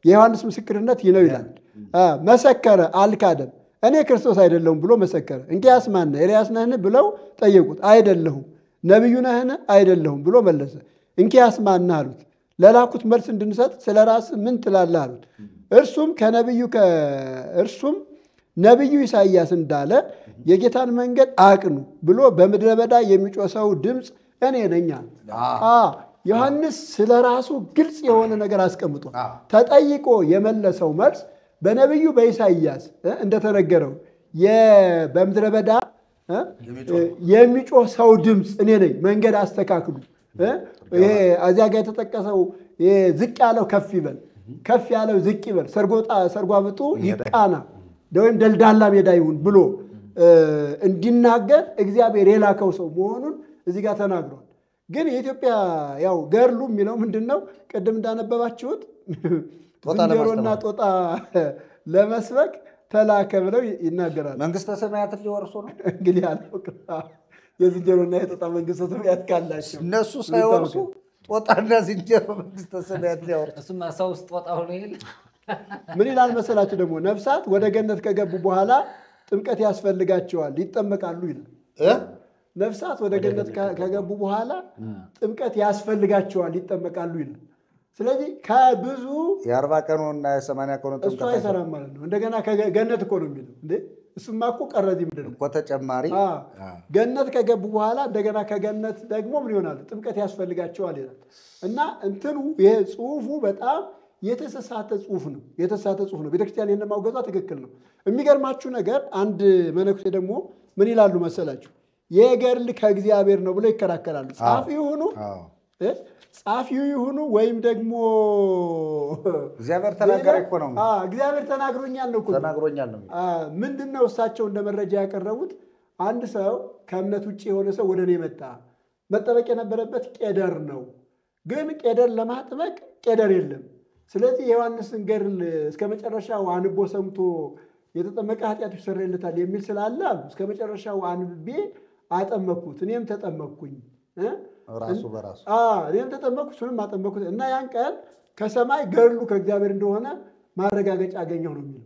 የዮሐንስ ምስክርነት ይህ ነው ይላል። መሰከረ፣ አልካደም። እኔ ክርስቶስ አይደለሁም ብሎ መሰከረ። እንኪያስ ማን ነህ? ኤልያስ ነህን ብለው ጠየቁት። አይደለሁም። ነቢዩ ነህን? አይደለሁም ብሎ መለሰ። እንኪያስ ማን ነህ አሉት። ለላኩት መልስ እንድንሰጥ ስለ ራስህ ምን ትላለህ አሉት። እርሱም ነቢዩ ኢሳይያስ እንዳለ የጌታን መንገድ አቅኑ ብሎ በምድረ በዳ የሚጮህ ሰው ድምፅ እኔ ነኝ አለ። ዮሐንስ ስለ ራሱ ግልጽ የሆነ ነገር አስቀምጧል። ተጠይቆ የመለሰው መልስ በነቢዩ በኢሳይያስ እንደተነገረው በምድረ በዳ የሚጮህ ሰው ድምፅ እኔ ነኝ፣ መንገድ አስተካክሉ። እዚያ ጋር የተጠቀሰው ዝቅ ያለው ከፍ ይበል፣ ከፍ ያለው ዝቅ ይበል፣ ሰርጓብጡ ይቃና ወይም ደልዳላ ሜዳ ይሁን ብሎ እንዲናገር እግዚአብሔር የላከው ሰው መሆኑን እዚህ ጋር ተናግሯል። ግን የኢትዮጵያ ያው ገርሉ የሚለው ምንድን ነው? ቅድም እንዳነበባችሁት ዝንጀሮና ጦጣ ለመስበክ ተላከ ብለው ይናገራሉ። መንግስተ ሰማያትን ሊወርሱ ነው እንግዲህ ያለው የዝንጀሮና የጦጣ መንግስተ ሰማያት ካላቸው እነሱ ሳይወርሱ ጦጣና ዝንጀሮ መንግስተ ሰማያት ሊወርሱ። እሱም ሰው ውስጥ ጦጣ ሆኖ ይል ምን ይላል መሰላችሁ? ደግሞ ነፍሳት ወደ ገነት ከገቡ በኋላ ጥምቀት ያስፈልጋቸዋል፣ ይጠመቃሉ ይላል። ነፍሳት ወደ ገነት ከገቡ በኋላ ጥምቀት ያስፈልጋቸዋል፣ ይጠመቃሉ ይላል። ስለዚህ ከብዙ የ40 ቀኑና የ80 ቀኑ እሱ አይሰራም ማለት ነው። እንደገና ገነት እኮ ነው የሚለው እንዴ! እሱማ እኮ ቀረዚ ምንድን ነው እኮ ተጨማሪ ገነት ከገቡ በኋላ እንደገና ከገነት ደግሞ ምን ይሆናል? ጥምቀት ያስፈልጋቸዋል ይላል። እና እንትኑ ይሄ ጽሁፉ በጣም የተሳሳተ ጽሁፍ ነው። የተሳሳተ ጽሁፍ ነው። ቤተክርስቲያን ይሄን ማውገዟ ትክክል ነው። የሚገርማችሁ ነገር አንድ መነኩሴ ደግሞ ምን ይላሉ መሰላችሁ? የገርል ከእግዚአብሔር ነው ብለው ይከራከራሉ። ጻፊው ይሁኑ ወይም ደግሞ እግዚአብሔር ተናገረ እኮ ነው። እግዚአብሔር ተናግሮኛል ነው እኮ ተናግሮኛል ነው። ምንድነው እሳቸው እንደ መረጃ ያቀረቡት? አንድ ሰው ከእምነት ውጪ የሆነ ሰው ወደ እኔ መጣ። መጠመቅ የነበረበት ቄደር ነው፣ ግን ቄደር ለማጥመቅ ቄደር የለም። ስለዚህ የዮሐንስን ገድል እስከ መጨረሻው አንቦ ሰምቶ የተጠመቀ ኃጢአቱ ይሰረይለታል የሚል ስላለ አሉ እስከ መጨረሻው አንብቤ አጠመኩት፣ እኔም ተጠመቅኩኝ። ራሱ በራሱ እኔም ተጠመቅኩ፣ እሱንም አጠመኩት እና ያን ቀን ከሰማይ ገድሉ ከእግዚአብሔር እንደሆነ ማረጋገጫ አገኘሁ ነው የሚለው።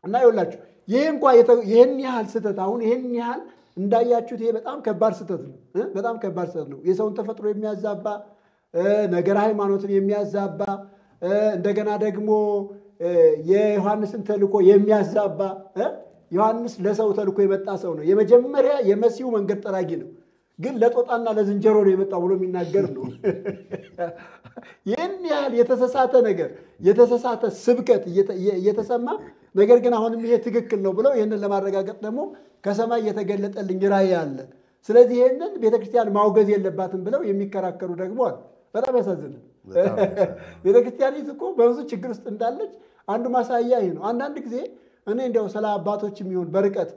እና ይኸውላችሁ ይሄ እንኳን ይሄን ያህል ስህተት አሁን ይሄን ያህል እንዳያችሁት ይሄ በጣም ከባድ ስህተት ነው። በጣም ከባድ ስህተት ነው። የሰውን ተፈጥሮ የሚያዛባ ነገር ሃይማኖትን የሚያዛባ እንደገና ደግሞ የዮሐንስን ተልኮ የሚያዛባ ዮሐንስ ለሰው ተልኮ የመጣ ሰው ነው። የመጀመሪያ የመሲሁ መንገድ ጠራጊ ነው። ግን ለጦጣና ለዝንጀሮ ነው የመጣው ብሎ የሚናገር ነው። ይህን ያህል የተሳሳተ ነገር የተሳሳተ ስብከት እየተሰማ ነገር ግን አሁንም ይሄ ትክክል ነው ብለው ይህንን ለማረጋገጥ ደግሞ ከሰማይ የተገለጠልኝ ራእይ አለ። ስለዚህ ይህንን ቤተክርስቲያን ማውገዝ የለባትም ብለው የሚከራከሩ ደግሞ አሉ። በጣም ያሳዝናል። ቤተክርስቲያኒቱ እኮ በብዙ ችግር ውስጥ እንዳለች አንዱ ማሳያ ይሄ ነው። አንዳንድ ጊዜ እኔ እንደው ስለ አባቶች የሚሆን በርቀት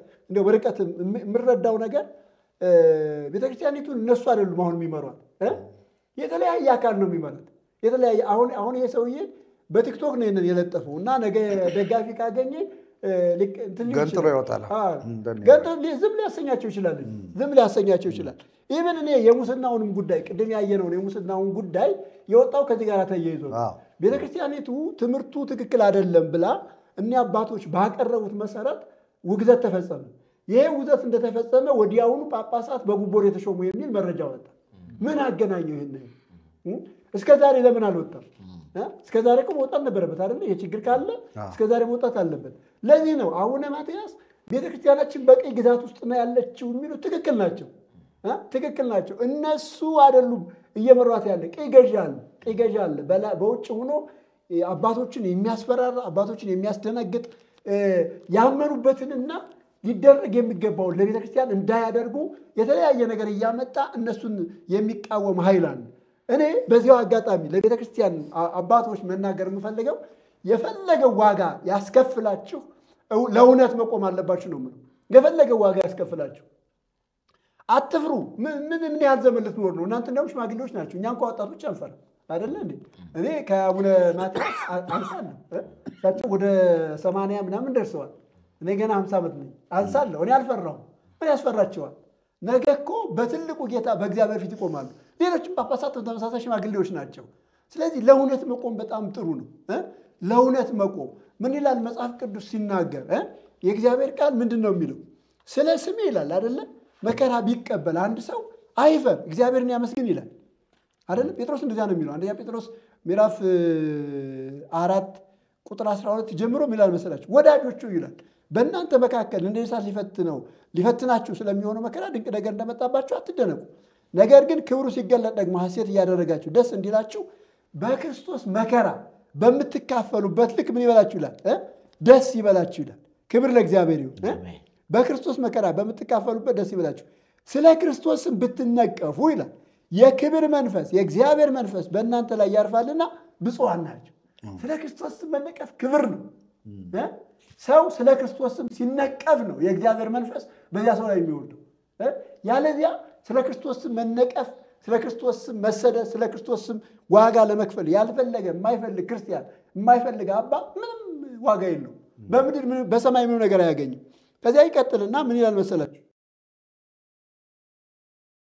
የምረዳው ነገር ቤተክርስቲያኒቱን እነሱ አይደሉም አሁን የሚመሯት፣ የተለያየ አካል ነው የሚመራት። የተለያየ አሁን ይሄ ሰውዬ በቲክቶክ ነው ይሄንን የለጠፈው እና ነገ ደጋፊ ካገኘ ገንጥሎ ይወጣል። ዝም ሊያሰኛቸው ይችላል። ዝም ሊያሰኛቸው ይችላል። ኢቨን እኔ የሙስናውንም ጉዳይ ቅድም ያየነውን የሙስናውን ጉዳይ የወጣው ከዚህ ጋር ተያይዞ ነው። ቤተክርስቲያኒቱ ትምህርቱ ትክክል አይደለም ብላ እኒህ አባቶች ባቀረቡት መሰረት ውግዘት ተፈጸመ። ይሄ ውግዘት እንደተፈጸመ ወዲያውኑ ጳጳሳት በጉቦር የተሾሙ የሚል መረጃ ወጣ። ምን አገናኘው ይሄን? እስከ ዛሬ ለምን አልወጣም? እስከ ዛሬ እኮ መውጣት ነበረበት አይደል? ይሄ ችግር ካለ እስከ ዛሬ መውጣት አለበት። ለዚህ ነው አቡነ ማትያስ ቤተክርስቲያናችን በቀኝ ግዛት ውስጥ ነው ያለችው የሚሉ ትክክል ናቸው። ትክክል ናቸው። እነሱ አይደሉም እየመሯት ያለ ቀኝ ገዢ አለ። በውጭ ሆኖ አባቶችን የሚያስፈራራ አባቶችን የሚያስደነግጥ ያመኑበትንና ሊደረግ የሚገባውን ለቤተክርስቲያን እንዳያደርጉ የተለያየ ነገር እያመጣ እነሱን የሚቃወም ኃይል አለ። እኔ በዚያው አጋጣሚ ለቤተክርስቲያን አባቶች መናገር የምፈልገው የፈለገው ዋጋ ያስከፍላችሁ ለእውነት መቆም አለባችሁ ነው የምለው። የፈለገው ዋጋ ያስከፍላችሁ አትፍሩ። ምን ያህል ዘመን ልትኖር ነው? እናንተ እንደውም ሽማግሌዎች ናቸው። እኛ እንኳን ወጣቶች አንፈራም አይደለ እንዴ? እኔ ከአቡነ ማትያስ አንሳለሁ። እሳቸው ወደ 80 ምናምን ደርሰዋል። እኔ ገና 50 ዓመት ነኝ። አንሳለሁ። እኔ አልፈራሁም። ምን ያስፈራቸዋል? ነገ እኮ በትልቁ ጌታ በእግዚአብሔር ፊት ይቆማሉ። ሌሎችም ጳጳሳት ተመሳሳይ ሽማግሌዎች ናቸው። ስለዚህ ለእውነት መቆም በጣም ጥሩ ነው። ለእውነት መቆም ምን ይላል መጽሐፍ ቅዱስ ሲናገር? የእግዚአብሔር ቃል ምንድን ነው የሚለው? ስለ ስሜ ይላል አይደለ? መከራ ቢቀበል አንድ ሰው አይፈር፣ እግዚአብሔርን ያመስግን ይላል አይደለ? ጴጥሮስ እንደዚያ ነው የሚለው። አንደኛ ጴጥሮስ ምዕራፍ 4 ቁጥር 12 ጀምሮ ይላል መሰላችሁ፣ ወዳጆቹ ይላል በእናንተ መካከል እንደ እሳት ሊፈትናችሁ ስለሚሆነው መከራ ድንቅ ነገር እንደመጣባችሁ አትደነቁ። ነገር ግን ክብሩ ሲገለጥ ደግሞ ሐሴት እያደረጋችሁ ደስ እንዲላችሁ በክርስቶስ መከራ በምትካፈሉበት ልክ ምን ይበላችሁ ይላል? ደስ ይበላችሁ ይላል። ክብር ለእግዚአብሔር ይሁን። በክርስቶስ መከራ በምትካፈሉበት ደስ ይበላችሁ፣ ስለ ክርስቶስም ብትነቀፉ ይላል የክብር መንፈስ የእግዚአብሔር መንፈስ በእናንተ ላይ ያርፋልና ብፁዓን ናቸው። ስለ ክርስቶስም መነቀፍ ክብር ነው። ሰው ስለ ክርስቶስም ሲነቀፍ ነው የእግዚአብሔር መንፈስ በዚያ ሰው ላይ የሚወርደው። ያለዚያ ስለ ክርስቶስም መነቀፍ፣ ስለ ክርስቶስም መሰደድ፣ ስለ ክርስቶስም ዋጋ ለመክፈል ያልፈለገ የማይፈልግ ክርስቲያን የማይፈልግ አባ ምንም ዋጋ የለውም። በምድር በሰማይ ምንም ነገር አያገኝም። ከዚያ ይቀጥልና ምን ይላል መሰላችሁ?